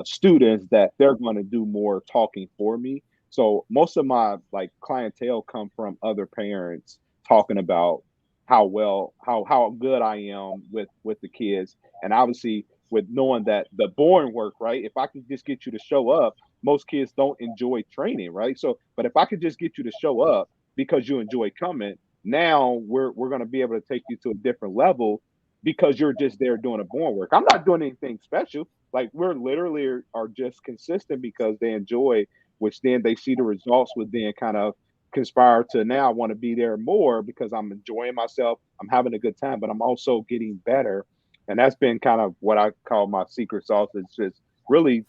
students that they're going to do more talking for me. So most of my, like, clientele come from other parents talking about how good I am with the kids. And obviously, with knowing that the boring work, right? If I can just get you to show up, most kids don't enjoy training, right? So, but if I could just get you to show up because you enjoy coming, now we're going to be able to take you to a different level, because you're just there doing a boring work. I'm not doing anything special. Like, we're literally are just consistent because they enjoy, which then they see the results, would then kind of conspire to, now I want to be there more because I'm enjoying myself, I'm having a good time, but I'm also getting better. And that's been kind of what I call my secret sauce. It's just really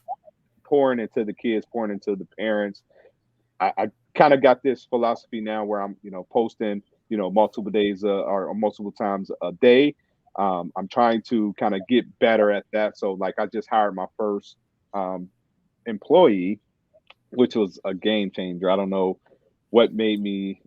pouring into the kids, pouring into the parents. I kind of got this philosophy now where I'm, posting, multiple days or multiple times a day. I'm trying to kind of get better at that. So, like, I just hired my first employee, which was a game changer. I don't know what made me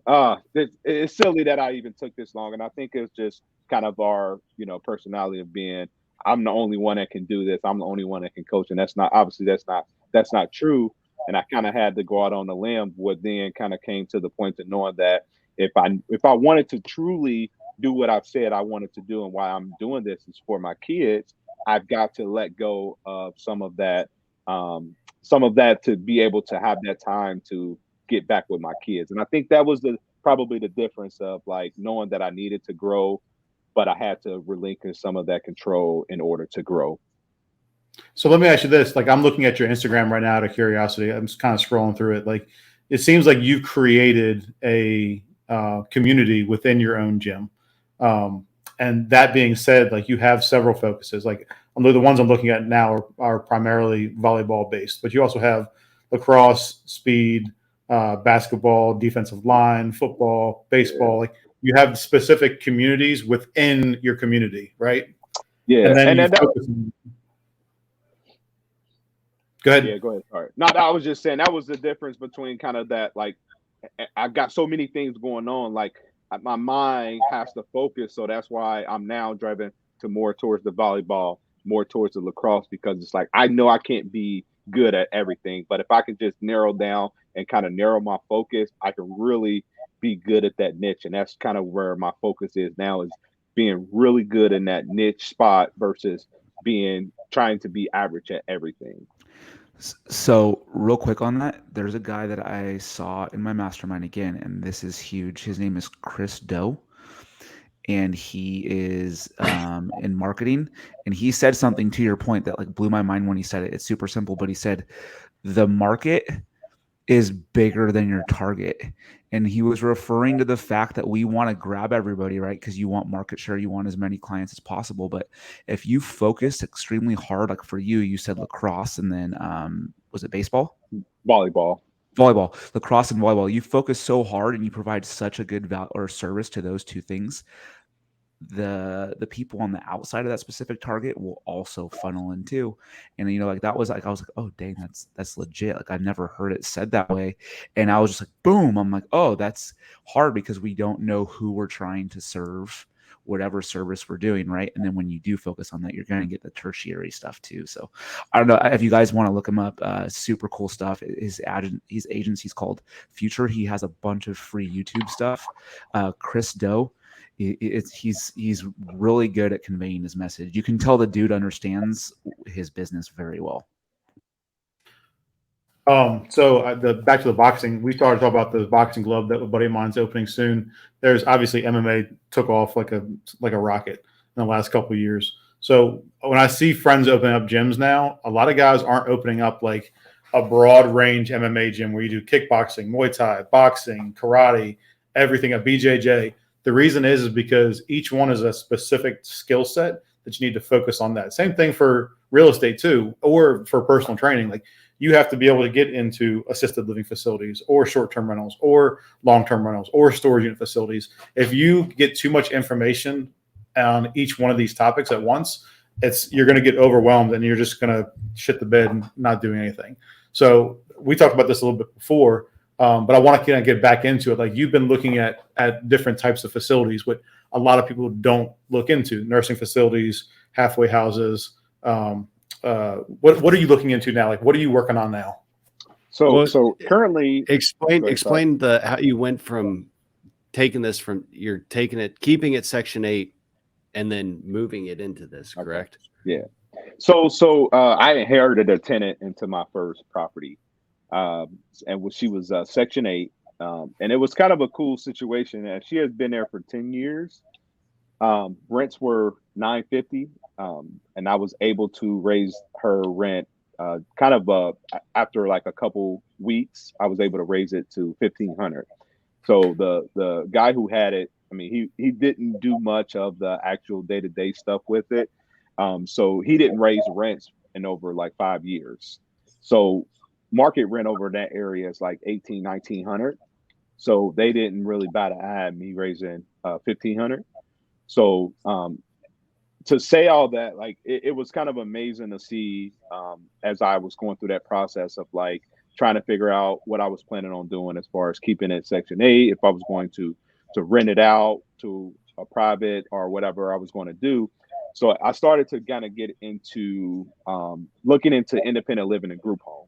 it's silly that I even took this long. And I think it's just kind of our, personality of being, I'm the only one that can do this, I'm the only one that can coach. And that's not true. And I kind of had to go out on a limb, what then kind of came to the point of knowing that if I wanted to truly do what I've said I wanted to do, and why I'm doing this is for my kids, I've got to let go of some of that to be able to have that time to get back with my kids. And I think that was probably the difference of, like, knowing that I needed to grow, but I had to relinquish some of that control in order to grow. So let me ask you this. Like, I'm looking at your Instagram right now out of curiosity. I'm just kind of scrolling through it. Like, it seems like you've created a community within your own gym. And that being said, like, you have several focuses. Like, the ones I'm looking at now are primarily volleyball based, but you also have lacrosse, speed, basketball, defensive line, football, baseball. Like, you have specific communities within your community, right? Yeah. And then go ahead. Yeah, go ahead. All right. No, I was just saying that was the difference between kind of that, like, I've got so many things going on, like, my mind has to focus. So that's why I'm now driving to more towards the volleyball, more towards the lacrosse, because it's like, I know I can't be good at everything, but if I can just narrow down and kind of narrow my focus, I can really be good at that niche. And that's kind of where my focus is now, is being really good in that niche spot versus trying to be average at everything. So real quick on that, there's a guy that I saw in my mastermind again, and this is huge. His name is Chris Doe, and he is in marketing. And he said something to your point that, like, blew my mind when he said it. It's super simple, but he said the market is bigger than your target. And he was referring to the fact that we want to grab everybody, right? Because you want market share, you want as many clients as possible. But if you focus extremely hard, like for you said lacrosse, and then was it baseball? Volleyball, lacrosse and volleyball. You focus so hard and you provide such a good value or service to those two things. The people on the outside of that specific target will also funnel in too. And like, that was like, I was like, oh dang, that's legit. Like, I've never heard it said that way. And I was just like, boom, I'm like, oh, that's hard, because we don't know who we're trying to serve. whatever service we're doing, right? And then when you do focus on that, you're going to get the tertiary stuff too. So I don't know if you guys want to look him up. Super cool stuff. His agency's called Future. He has a bunch of free YouTube stuff. Chris Doe. He's really good at conveying his message. You can tell the dude understands his business very well. So back to the boxing, we started talking about the boxing glove that a buddy of mine's opening soon. There's obviously MMA took off like a rocket in the last couple of years. So when I see friends opening up gyms now, a lot of guys aren't opening up like a broad range MMA gym where you do kickboxing, Muay Thai, boxing, karate, everything at BJJ. The reason is because each one is a specific skill set that you need to focus on that. Same thing for real estate too, or for personal training. Like you have to be able to get into assisted living facilities or short-term rentals or long-term rentals or storage unit facilities. If you get too much information on each one of these topics at once, you're going to get overwhelmed and you're just going to shit the bed and not doing anything. So we talked about this a little bit before, but I want to kind of get back into it. Like you've been looking at different types of facilities, what a lot of people don't look into: nursing facilities, halfway houses. What are you looking into now? Like, what are you working on now? So currently, explain how you went from keeping it Section 8, and then moving it into this. Correct? Okay. Yeah. So I inherited a tenant into my first property, and she was Section 8, and it was kind of a cool situation. And she has been there for 10 years. Rents were $950, and I was able to raise her rent after like a couple weeks. I was able to raise it to $1,500. So the guy who had it, I mean, he didn't do much of the actual day-to-day stuff with it. So he didn't raise rents in over like 5 years. So market rent over that area is like $1,800-$1,900. So they didn't really bat an eye at me raising $1,500. So to say all that, like it was kind of amazing to see as I was going through that process of like trying to figure out what I was planning on doing as far as keeping it Section 8, if I was going to rent it out to a private or whatever I was going to do. So I started to kind of get into looking into independent living and group home.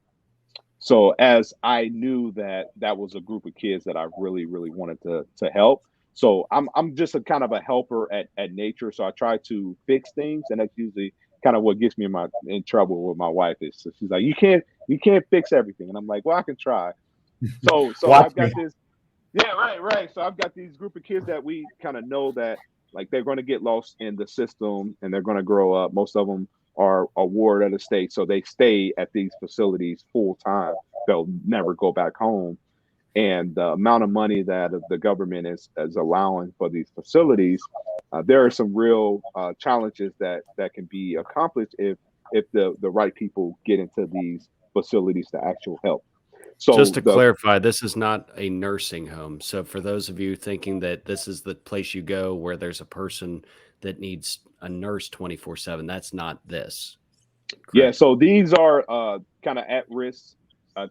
So as I knew that was a group of kids that I really, really wanted to help. So I'm just a kind of a helper at nature. So I try to fix things, and that's usually kind of what gets me in trouble with my wife. Is so she's like, you can't fix everything, and I'm like, well, I can try. So I've got this. Yeah, right. So I've got these group of kids that we kind of know that like they're going to get lost in the system and they're going to grow up. Most of them are a ward of the state, so they stay at these facilities full time. They'll never go back home. And the amount of money that the government is allowing for these facilities, there are some real challenges that can be accomplished if the right people get into these facilities to actual help. So just to clarify, this is not a nursing home. So for those of you thinking that this is the place you go where there's a person that needs a nurse 24/7, that's not this. Correct? Yeah. So these are kind of at-risk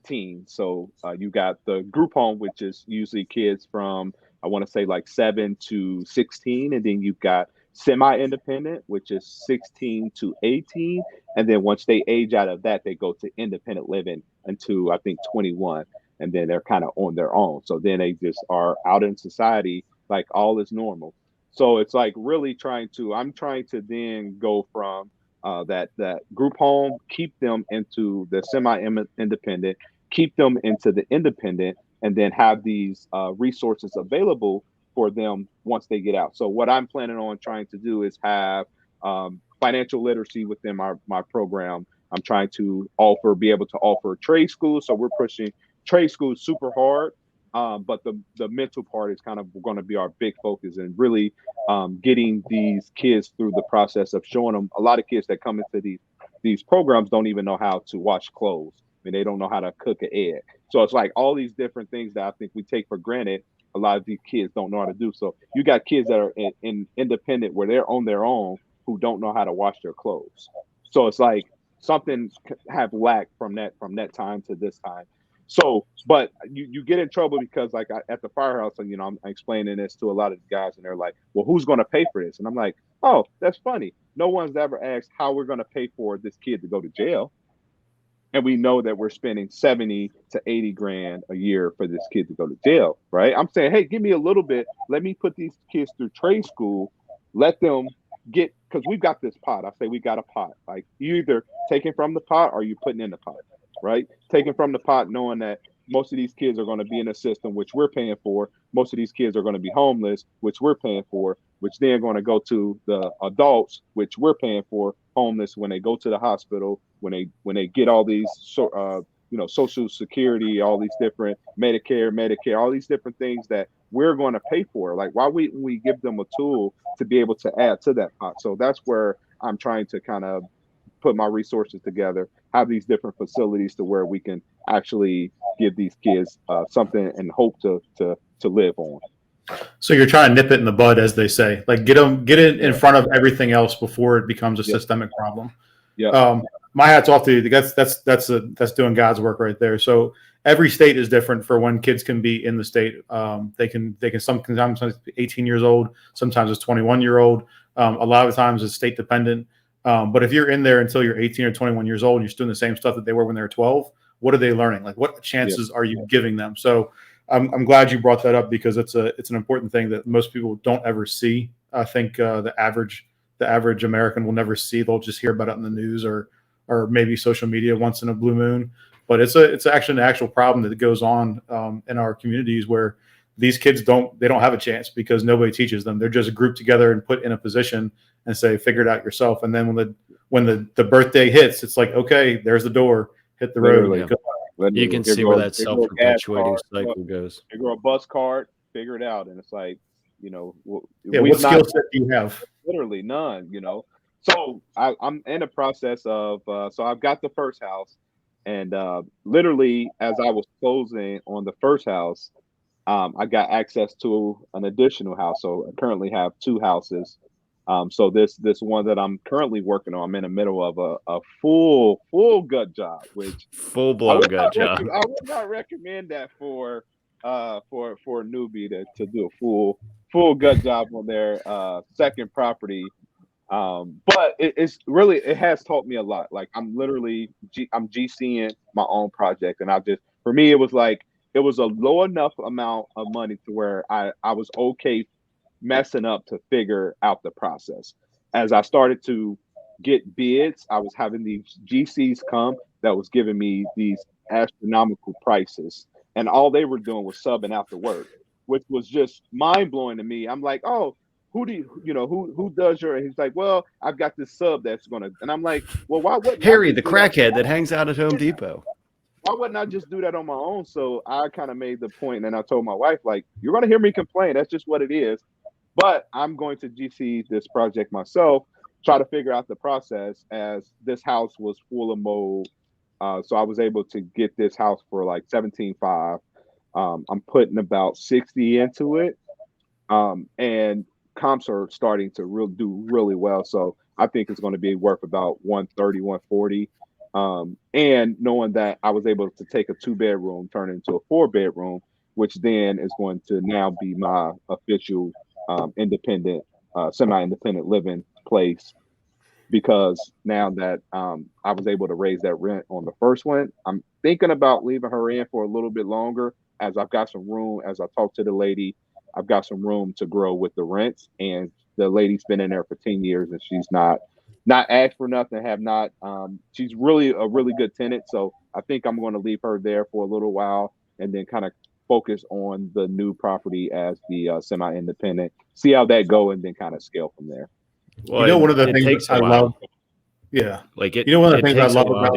teens. So you got the group home, which is usually kids from, I want to say like 7 to 16. And then you've got semi-independent, which is 16 to 18. And then once they age out of that, they go to independent living until I think 21. And then they're kind of on their own. So then they just are out in society, like all is normal. So it's like really I'm trying to then go from that group home, keep them into the semi-independent, keep them into the independent, and then have these resources available for them once they get out. So what I'm planning on trying to do is have financial literacy within my program. I'm trying to be able to offer trade schools. So we're pushing trade schools super hard. But the mental part is kind of going to be our big focus, and really getting these kids through the process of showing them. A lot of kids that come into these programs don't even know how to wash clothes. I mean, they don't know how to cook an egg. So it's like all these different things that I think we take for granted. A lot of these kids don't know how to do. So you got kids that are in independent where they're on their own who don't know how to wash their clothes. So it's like something have lacked from that time to this time. So, but you get in trouble because like at the firehouse, and I'm explaining this to a lot of guys, and they're like, well, who's going to pay for this? And I'm like, oh, that's funny. No one's ever asked how we're going to pay for this kid to go to jail. And we know that we're spending 70 to 80 grand a year for this kid to go to jail, right? I'm saying, hey, give me a little bit. Let me put these kids through trade school. Let them get, because we've got this pot. I say we got a pot. Like you either taking from the pot or you putting in the pot, right? Taking from the pot, knowing that most of these kids are going to be in a system which we're paying for. Most of these kids are going to be homeless, which we're paying for, which they're going to go to the adults, which we're paying for, homeless when they go to the hospital, when they get all these Social Security, all these different Medicare, all these different things that we're going to pay for. Like, why wouldn't we give them a tool to be able to add to that pot? So that's where I'm trying to kind of put my resources together, have these different facilities to where we can actually give these kids something and hope to live on. So you're trying to nip it in the bud, as they say, like get it in front of everything else before it becomes a systemic problem. Yeah. My hat's off to you. That's doing God's work right there. So every state is different for when kids can be in the state. They can sometimes 18 years old, sometimes it's 21-year-old. A lot of times it's state dependent. But if you're in there until you're 18 or 21 years old and you're still doing the same stuff that they were when they were 12, what are they learning? Like, what chances are you giving them? So I'm glad you brought that up, because it's an important thing that most people don't ever see. I think the average American will never see. They'll just hear about it in the news or maybe social media once in a blue moon. But it's actually an actual problem that goes on in our communities, where these kids don't have a chance because nobody teaches them. They're just grouped together and put in a position and say, figure it out yourself. And then when the birthday hits, it's like, okay, there's the door, hit the road. You can see where that self-perpetuating cycle goes. Figure a bus card, figure it out. And it's like, what skill set do you have? Literally none, So I'm in the process of, so I've got the first house, and literally as I was closing on the first house, I got access to an additional house. So I currently have two houses. So this one that I'm currently working on, I'm in the middle of a full gut job, which full blown gut job. I would not recommend that for a newbie to do a full gut job on their second property. But it has taught me a lot. Like I'm literally I'm GCing my own project, and for me it was a low enough amount of money to where I was okay messing up to figure out the process. As I started to get bids, I was having these GCs come that was giving me these astronomical prices, and all they were doing was subbing out the work, which was just mind blowing to me. I'm like, oh, who does your? And he's like, well, I've got this sub that's gonna, and I'm like, well, why wouldn't Harry, the crackhead that hangs out at Home Depot? Why wouldn't I just do that on my own? So I kind of made the point, and I told my wife, like, you're gonna hear me complain. That's just what it is. But I'm going to GC this project myself, try to figure out the process, as this house was full of mold. So I was able to get this house for like $17,500. I'm putting about 60 into it. And comps are starting to do really well. So I think it's going to be worth about 130, 140. And knowing that I was able to take a 2-bedroom, turn it into a 4-bedroom, which then is going to now be my official independent, semi-independent living place, because now that I was able to raise that rent on the first one, I'm thinking about leaving her in for a little bit longer, as I've got some room. As I talk to the lady, I've got some room to grow with the rents, and the lady's been in there for 10 years and she's not asked for nothing, she's really a really good tenant. So I think I'm going to leave her there for a little while and then kind of focus on the new property as the semi-independent, see how that go, and then kind of scale from there. Well, one of the things I love, one of the things I love about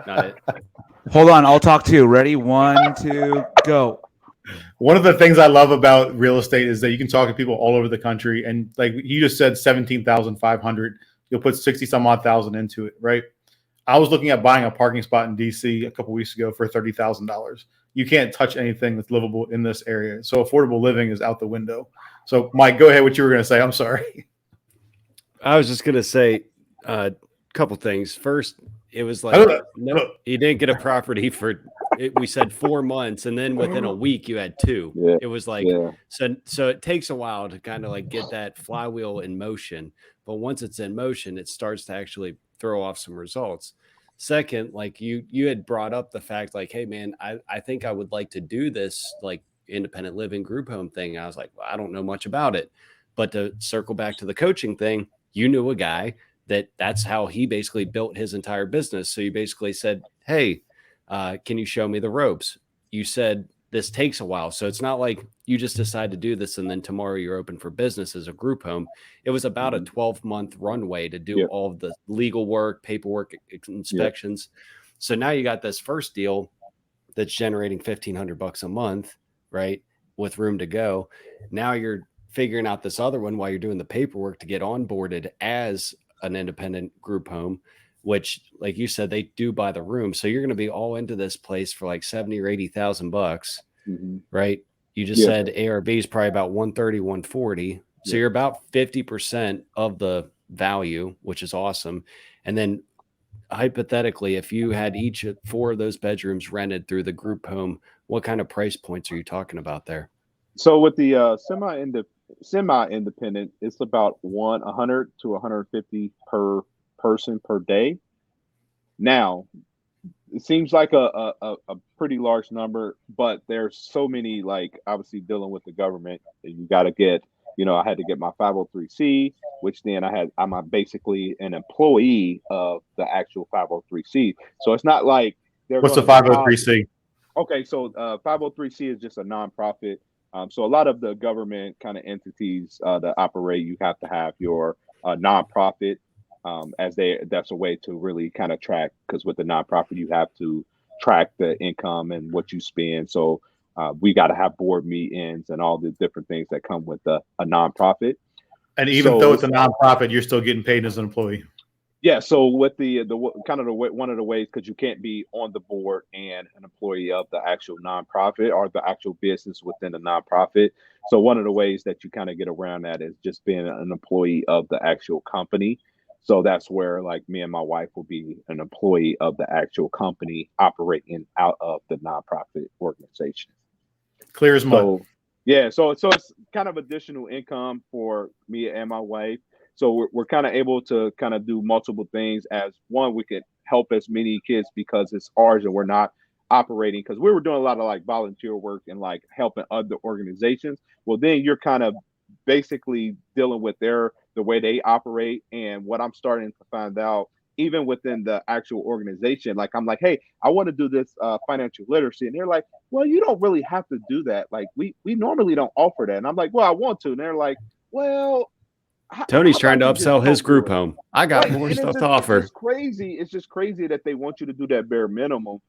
Not it. Hold on, I'll talk too. Ready? 1, 2, go. One of the things I love about real estate is that you can talk to people all over the country, and like you just said, 17,500. You'll put 60 some odd thousand into it, right? I was looking at buying a parking spot in DC a couple weeks ago for $30,000. You can't touch anything that's livable in this area. So affordable living is out the window. So Mike, go ahead. What you were going to say? I'm sorry. I was just going to say a couple things. First, it was like, no, you didn't get a property for we said 4 months. And then within a week you had 2. Yeah. It was like, so it takes a while to kind of like get that flywheel in motion. But once it's in motion, it starts to actually throw off some results. Second, like you had brought up the fact like, hey man, I think I would like to do this like independent living group home thing. I was like, well, I don't know much about it. But to circle back to the coaching thing, you knew a guy that's how he basically built his entire business. So you basically said, hey, can you show me the ropes? You said this takes a while. So it's not like you just decide to do this and then tomorrow you're open for business as a group home. It was about a 12-month runway to do all of the legal work, paperwork, inspections. So now you got this first deal that's generating $1,500 a month, right? With room to go. Now you're figuring out this other one while you're doing the paperwork to get onboarded as an independent group home, which, like you said, they do by the room. So you're going to be all into this place for like 70 or 80,000 bucks, right? You just said ARV is probably about 130, 140. So you're about 50% of the value, which is awesome. And then hypothetically, if you had each 4 of those bedrooms rented through the group home, what kind of price points are you talking about there? So with the semi-independent, it's about 100 to 150 per person per day. Now, it seems like a pretty large number, but there's so many, like obviously dealing with the government, you got to get, I had to get my 503c, which then I'm basically an employee of the actual 503c. So it's not like what's the 503c? Okay, so 503c is just a nonprofit. So a lot of the government kind of entities that operate, you have to have your nonprofit that's a way to really kind of track, because with the nonprofit, you have to track the income and what you spend. So we got to have board meetings and all the different things that come with a nonprofit. And even though it's a nonprofit, you're still getting paid as an employee. Yeah, so with the kind of one of the ways, because you can't be on the board and an employee of the actual nonprofit or the actual business within the nonprofit. So one of the ways that you kind of get around that is just being an employee of the actual company. So that's where like me and my wife will be an employee of the actual company operating out of the nonprofit organization. Clear as mud. So it's kind of additional income for me and my wife. So we're kind of able to kind of do multiple things. As one, we can help as many kids because it's ours and we're not operating, because we were doing a lot of like volunteer work and like helping other organizations. Well, then you're kind of basically dealing with the way they operate. And what I'm starting to find out, even within the actual organization, like I'm like, hey, I want to do this financial literacy. And they're like, well, you don't really have to do that. Like we normally don't offer that. And I'm like, well, I want to. And they're like, well, Tony's trying to upsell his group home. I got more stuff to offer. It's just crazy that they want you to do that bare minimum.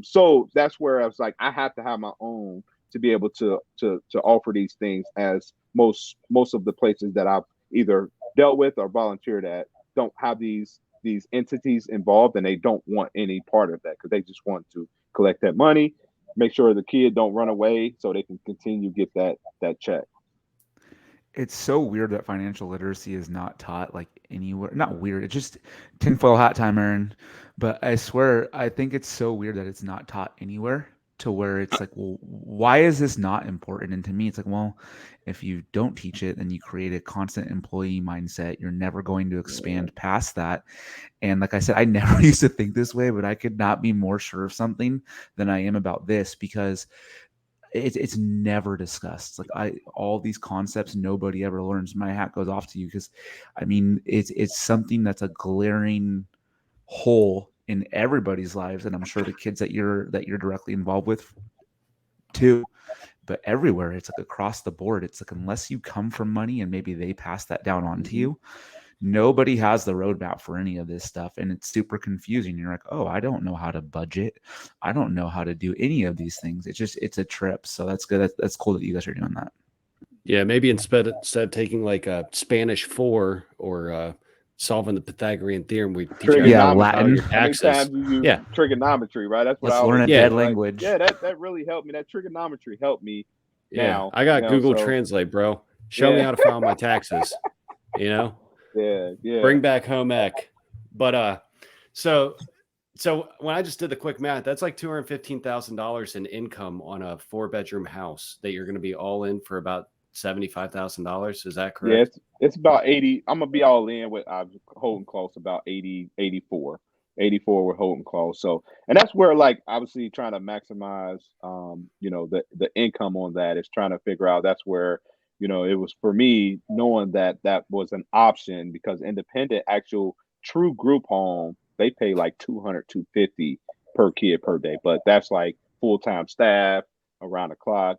So that's where I was like, I have to have my own to be able to offer these things, as most of the places that I've either dealt with or volunteered at don't have these entities involved, and they don't want any part of that because they just want to collect that money, make sure the kid don't run away so they can continue to get that check. It's so weird that financial literacy is not taught like anywhere. Not weird. It's just tinfoil hat time, Aaron. But I swear, I think it's so weird that it's not taught anywhere, to where it's like, well, why is this not important? And to me, it's like, well, if you don't teach it, then you create a constant employee mindset. You're never going to expand past that. And like I said, I never used to think this way, but I could not be more sure of something than I am about this, because it's never discussed. Like all these concepts, nobody ever learns. My hat goes off to you, because I mean, it's something that's a glaring hole in everybody's lives, and I'm sure the kids that you're directly involved with too. But everywhere, it's like across the board. It's like, unless you come from money and maybe they pass that down on to you, nobody has the roadmap for any of this stuff. And it's super confusing. You're like, oh, I don't know how to budget. I don't know how to do any of these things. It's a trip. So that's good. That's cool that you guys are doing that. Yeah. Maybe instead of taking like a Spanish 4 or solving the Pythagorean theorem, we teach you Latin. Taxes. Trigonometry, right? That's what Let's learn a dead like, language. Yeah, that really helped me. That trigonometry helped me. Yeah, I got Google Translate, bro. Show me how to file my taxes. Yeah. Bring back home ec. But So when I just did the quick math, that's like $215,000 in income on a 4-bedroom house that you're going to be all in for about $75,000. Is that Yeah, correct? it's about 80. I'm gonna be all in with I'm holding close about 80, 84. 84 with holding close. So, and that's where like obviously trying to maximize the income on that is trying to figure out that's where it was for me knowing that that was an option because independent actual true group home they pay like 200 250 per kid per day, but that's like full-time staff around the clock.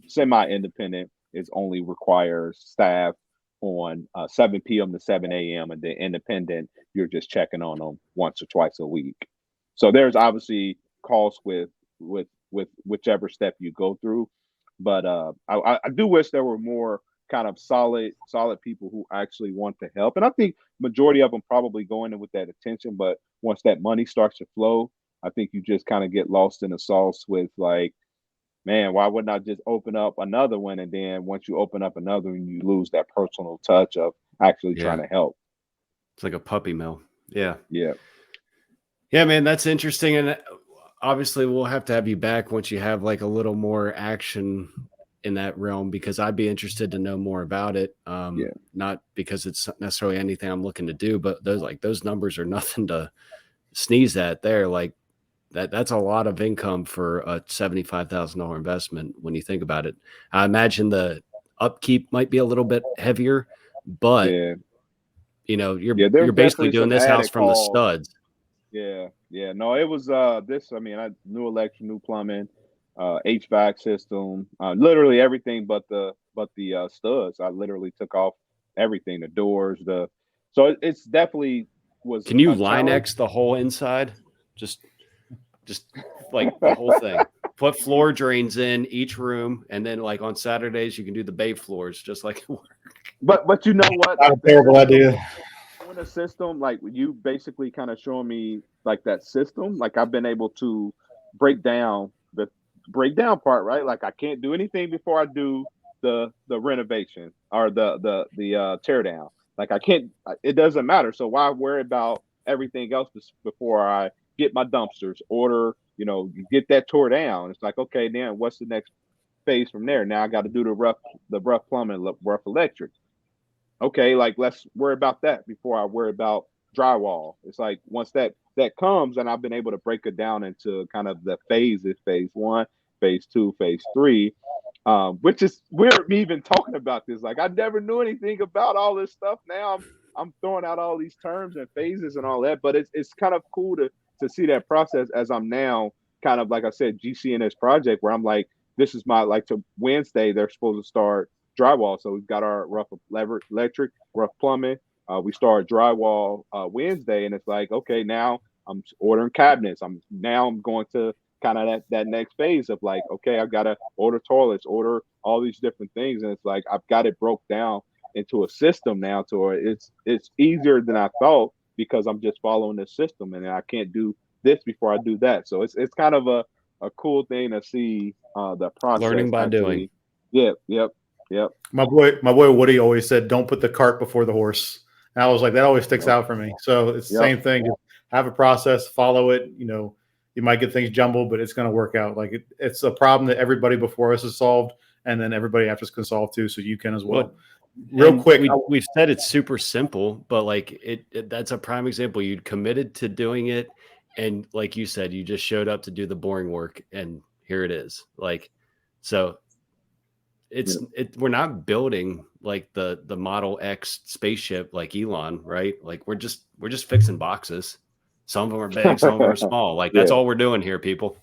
Semi-independent is only requires staff on 7 p.m. to 7 a.m. and then independent, you're just checking on them once or twice a week. So there's obviously costs with whichever step you go through. But I do wish there were more kind of solid people who actually want to help. And I think majority of them probably go in with that attention. But once that money starts to flow, I think you just kind of get lost in the sauce with like, man, why wouldn't I just open up another one? And then once you open up another one, you lose that personal touch of actually trying to help. It's like a puppy mill. Yeah. Yeah. Yeah, man, that's interesting. And obviously we'll have to have you back once you have like a little more action in that realm, because I'd be interested to know more about it. Not because it's necessarily anything I'm looking to do, but those numbers are nothing to sneeze at there. Like that's a lot of income for a $75,000 investment when you think about it. I imagine the upkeep might be a little bit heavier, but you're basically doing this house from the studs. Yeah. No, it was I new electric, new plumbing, HVAC system, literally everything but the studs. I literally took off everything, the doors, so it's definitely was. Can you Line-X the whole inside? Just like the whole thing. Put floor drains in each room, and then like on Saturdays you can do the bay floors just like it works. But you know what? Not a terrible idea. Doing a system like you basically kind of showing me like that system. Like I've been able to break down the breakdown part, right? Like I can't do anything before I do the renovation or the tear down. Like I can't. It doesn't matter. So why worry about everything else before I get my dumpsters, order, you get that tore down. It's like, okay, then what's the next phase from there? Now I got to do the rough plumbing, rough electric. Okay, like let's worry about that before I worry about drywall. It's like once that comes, and I've been able to break it down into kind of the phases: phase 1, phase 2, phase 3. Which is weird me even talking about this. Like I never knew anything about all this stuff. Now I'm throwing out all these terms and phases and all that, but it's kind of cool to see that process as I'm now kind of, like I said, GC in this project where I'm like, this is my, like to Wednesday, they're supposed to start drywall. So we've got our rough electric, rough plumbing. We start drywall Wednesday, and it's like, okay, now I'm ordering cabinets. I'm going to kind of that next phase of like, okay, I've got to order toilets, order all these different things. And it's like, I've got it broke down into a system now to where it's easier than I thought, because I'm just following this system, and I can't do this before I do that. So it's kind of a cool thing to see the process. Learning by doing. Yep. My boy Woody always said, "Don't put the cart before the horse." And I was like, that always sticks out for me. So it's the same thing. Just have a process, follow it. You might get things jumbled, but it's going to work out. Like it's a problem that everybody before us has solved, and then everybody after us can solve too. So you can as well. Real quick, we've said it's super simple, but like that's a prime example. You'd committed to doing it, and like you said, you just showed up to do the boring work, and here it is. Like, so we're not building like the Model X spaceship like Elon, right? Like we're just fixing boxes. Some of them are big, some of them are small. Like that's all we're doing here, people.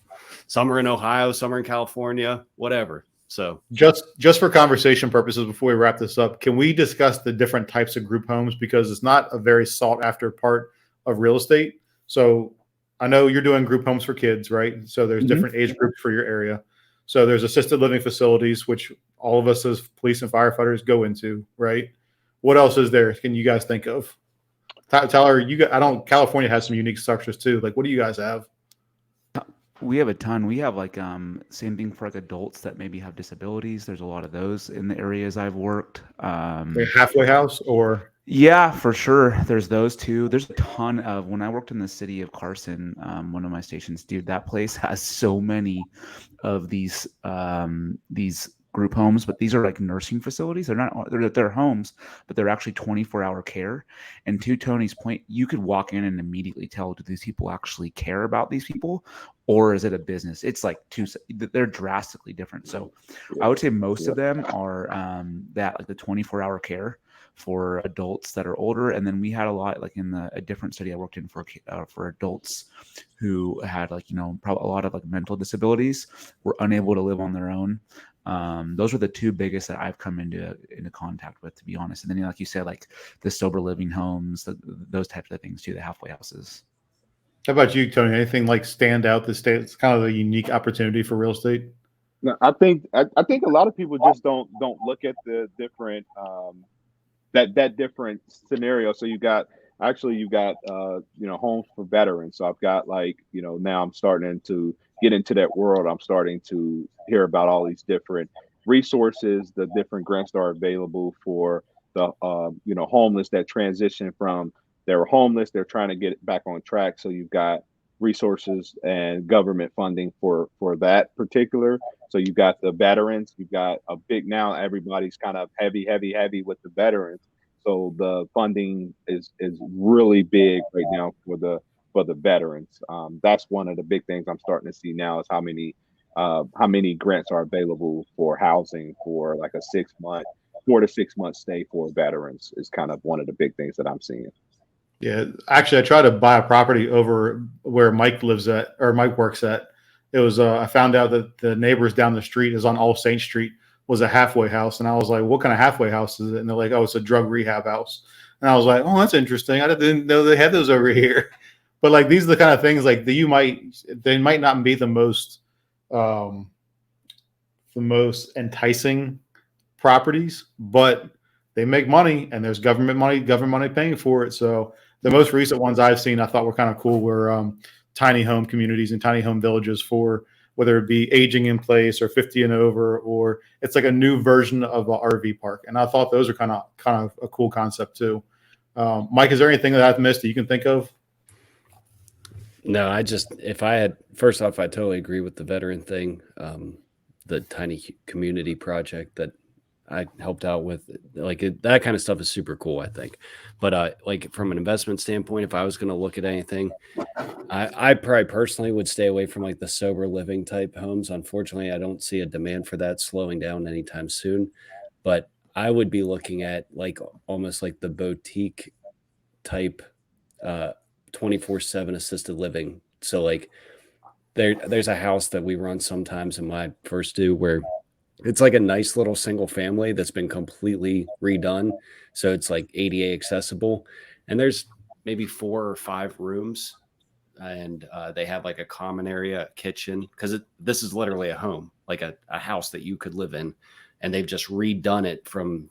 Some are in Ohio, some are in California, whatever. So just for conversation purposes, before we wrap this up, can we discuss the different types of group homes? Because it's not a very sought after part of real estate. So I know you're doing group homes for kids, right? So there's different age groups for your area. So there's assisted living facilities, which all of us as police and firefighters go into, right? What else is there? Can you guys think of? Tyler, California has some unique structures too. Like, what do you guys have? We have a ton. We have like same thing for like adults that maybe have disabilities. There's a lot of those in the areas I've worked. Like halfway house or Yeah, for sure. There's those two. There's a ton of when I worked in the city of Carson, one of my stations, dude, that place has so many of these group homes, but these are like nursing facilities. They're homes, but they're actually 24-hour care. And to Tony's point, you could walk in and immediately tell, do these people actually care about these people, or is it a business? It's like they're drastically different. So I would say most of them are that like the 24-hour care for adults that are older, and then we had a lot like in a different study I worked in for adults who had like probably a lot of like mental disabilities, were unable to live on their own. Those are the two biggest that I've come into contact with, to be honest. And then like you said, like the sober living homes, those types of things too, the halfway houses. How about you, Tony? Anything like stand out this state? It's kind of a unique opportunity for real estate. No, I think a lot of people just don't look at the different that different scenario. So you got homes for veterans. So I've got now I'm starting to get into that world. I'm starting to hear about all these different resources, the different grants that are available for the homeless that transition from they were homeless, they're trying to get back on track. So you've got resources and government funding for that particular. So you've got the veterans, you've got a big, now everybody's kind of heavy with the veterans. So the funding is really big right now for the veterans. That's one of the big things I'm starting to see now, is how many grants are available for housing for like a 4 to 6 month stay for veterans is kind of one of the big things that I'm seeing. Yeah, actually, I tried to buy a property over where Mike lives at, or Mike works at. It was I found out that the neighbors down the street is on All Saints Street, was a halfway house, and I was like, "What kind of halfway house is it?" And they're like, "Oh, it's a drug rehab house." And I was like, "Oh, that's interesting. I didn't know they had those over here." But like, these are the kind of things like that they might not be the most enticing properties, but they make money, and there's government money paying for it. So the most recent ones I've seen I thought were kind of cool were tiny home communities and tiny home villages, for whether it be aging in place or 50 and over, or it's like a new version of an RV park. And I thought those are kind of a cool concept too. Mike, is there anything that I've missed that you can think of? No, first off, I totally agree with the veteran thing. The tiny community project that I helped out with, that kind of stuff is super cool, I think. But like from an investment standpoint, if I was going to look at anything, I probably personally would stay away from like the sober living type homes. Unfortunately, I don't see a demand for that slowing down anytime soon. But I would be looking at like almost like the boutique type 24/7 assisted living. So like there's a house that we run sometimes in my first due where it's like a nice little single family that's been completely redone. So it's like ADA accessible. And there's maybe 4 or 5 rooms. And they have like a common area, a kitchen, because this is literally a home, like a house that you could live in. And they've just redone it from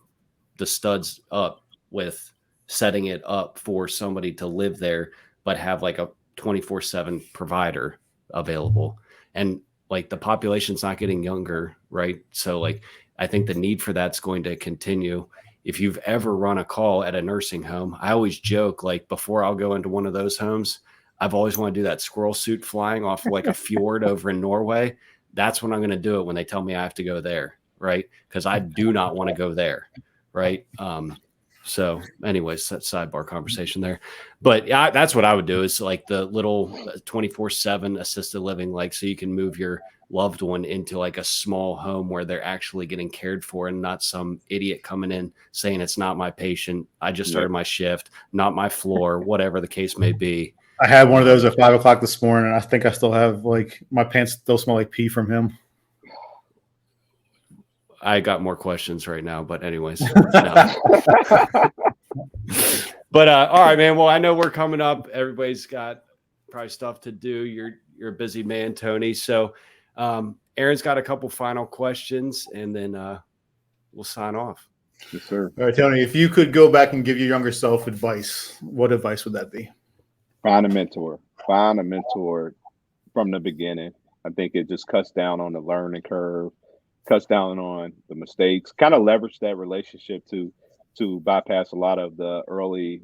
the studs up, with setting it up for somebody to live there, but have like a 24/7 provider available. And like the population's not getting younger, right? So like I think the need for that's going to continue. If you've ever run a call at a nursing home, I always joke, like, before I'll go into one of those homes, I've always wanted to do that squirrel suit flying off like a fjord over in Norway. That's when I'm going to do it, when they tell me I have to go there, right? Because I do not want to go there, right? So anyways, that sidebar conversation there. But yeah, that's what I would do, is like the little 24/7 assisted living, like, so you can move your loved one into like a small home where they're actually getting cared for, and not some idiot coming in saying it's not my patient, I just started my shift, not my floor, whatever the case may be. I had one of those at 5 o'clock this morning, and I think I still have, like, my pants still smell like pee from him. I got more questions right now, but anyways. No. But all right, man. Well, I know we're coming up. Everybody's got probably stuff to do. You're a busy man, Tony. So Aaron's got a couple final questions, and then we'll sign off. Yes, sir. All right, Tony, if you could go back and give your younger self advice, what advice would that be? Find a mentor from the beginning. I think it just cuts down on the learning curve, cuts down on the mistakes, kind of leverage that relationship to to bypass a lot of the early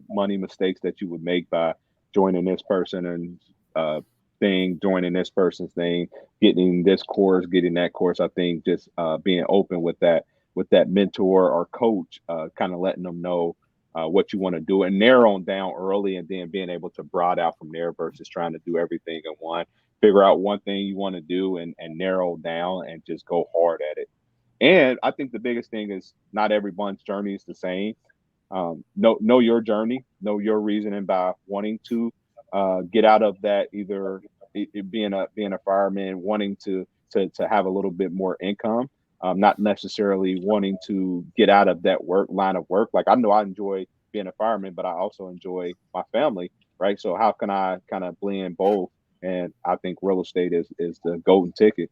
money mistakes that you would make by joining this person and thing, joining this person's thing, getting this course, getting that course. I think just being open with that mentor or coach, kind of letting them know what you want to do and narrowing down early, and then being able to broad out from there versus trying to do everything in one. Figure out one thing you want to do and narrow down and just go hard at it. And I think the biggest thing is not everyone's journey is the same. Know your journey, know your reasoning by wanting to get out of that, either being a fireman, wanting to have a little bit more income, not necessarily wanting to get out of that line of work. Like, I know I enjoy being a fireman, but I also enjoy my family, right? So how can I kind of blend both? And I think real estate is the golden ticket.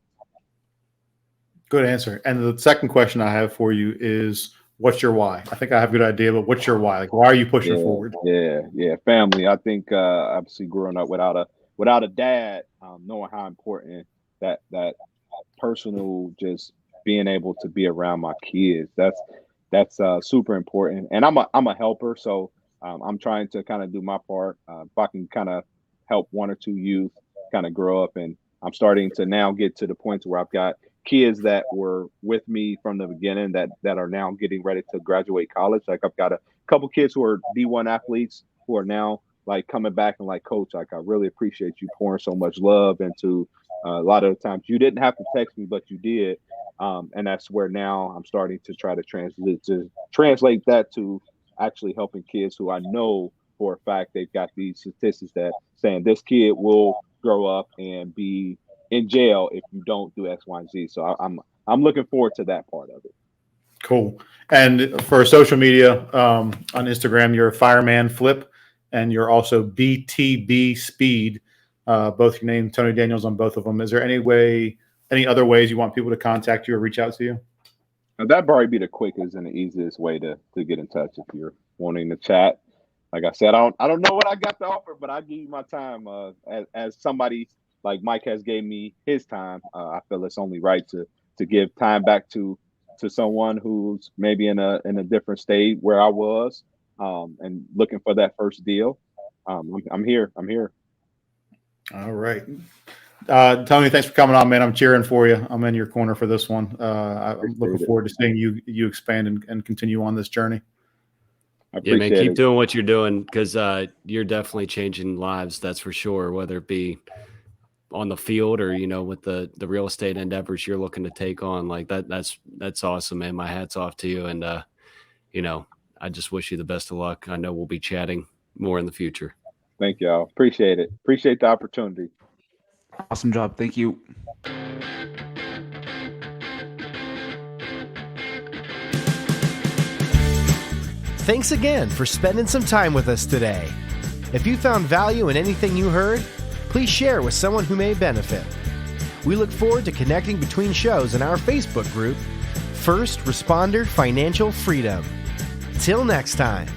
Good answer. And the second question I have for you is, what's your why? I think I have a good idea, but what's your why? Like, why are you pushing forward? Yeah. Family. I think obviously growing up without a dad, knowing how important that personal, just being able to be around my kids, that's super important. And I'm a helper, so I'm trying to kind of do my part. If I can kind of help one or two youth kind of grow up, and I'm starting to now get to the point where I've got kids that were with me from the beginning that are now getting ready to graduate college. Like, I've got a couple kids who are D1 athletes who are now like coming back and like, Coach, like, I really appreciate you pouring so much love into a lot of the times you didn't have to text me, but you did. And that's where now I'm starting to try to translate that to actually helping kids who I know for a fact they've got these statistics that saying this kid will grow up and be in jail if you don't do X, Y, and Z. So I'm looking forward to that part of it. Cool. And for social media, on Instagram, you're Fireman Flip, and you're also BTB Speed. Both your name, Tony Daniels, on both of them. Is there any other ways you want people to contact you or reach out to you? That'd probably be the quickest and the easiest way to get in touch if you're wanting to chat. Like I said, I don't know what I got to offer, but I give you my time. As somebody like Mike has gave me his time, I feel it's only right to give time back to someone who's maybe in a different state where I was, and looking for that first deal. I'm here. All right. Tony, thanks for coming on, man. I'm cheering for you. I'm in your corner for this one. I'm looking forward to seeing you expand and continue on this journey. Yeah, man, keep doing what you're doing, because you're definitely changing lives. That's for sure. Whether it be on the field or, with the real estate endeavors you're looking to take on, like that's awesome, man. My hat's off to you. And, I just wish you the best of luck. I know we'll be chatting more in the future. Thank y'all. Appreciate it. Appreciate the opportunity. Awesome job. Thank you. Thanks again for spending some time with us today. If you found value in anything you heard, please share with someone who may benefit. We look forward to connecting between shows in our Facebook group, First Responder Financial Freedom. Till next time.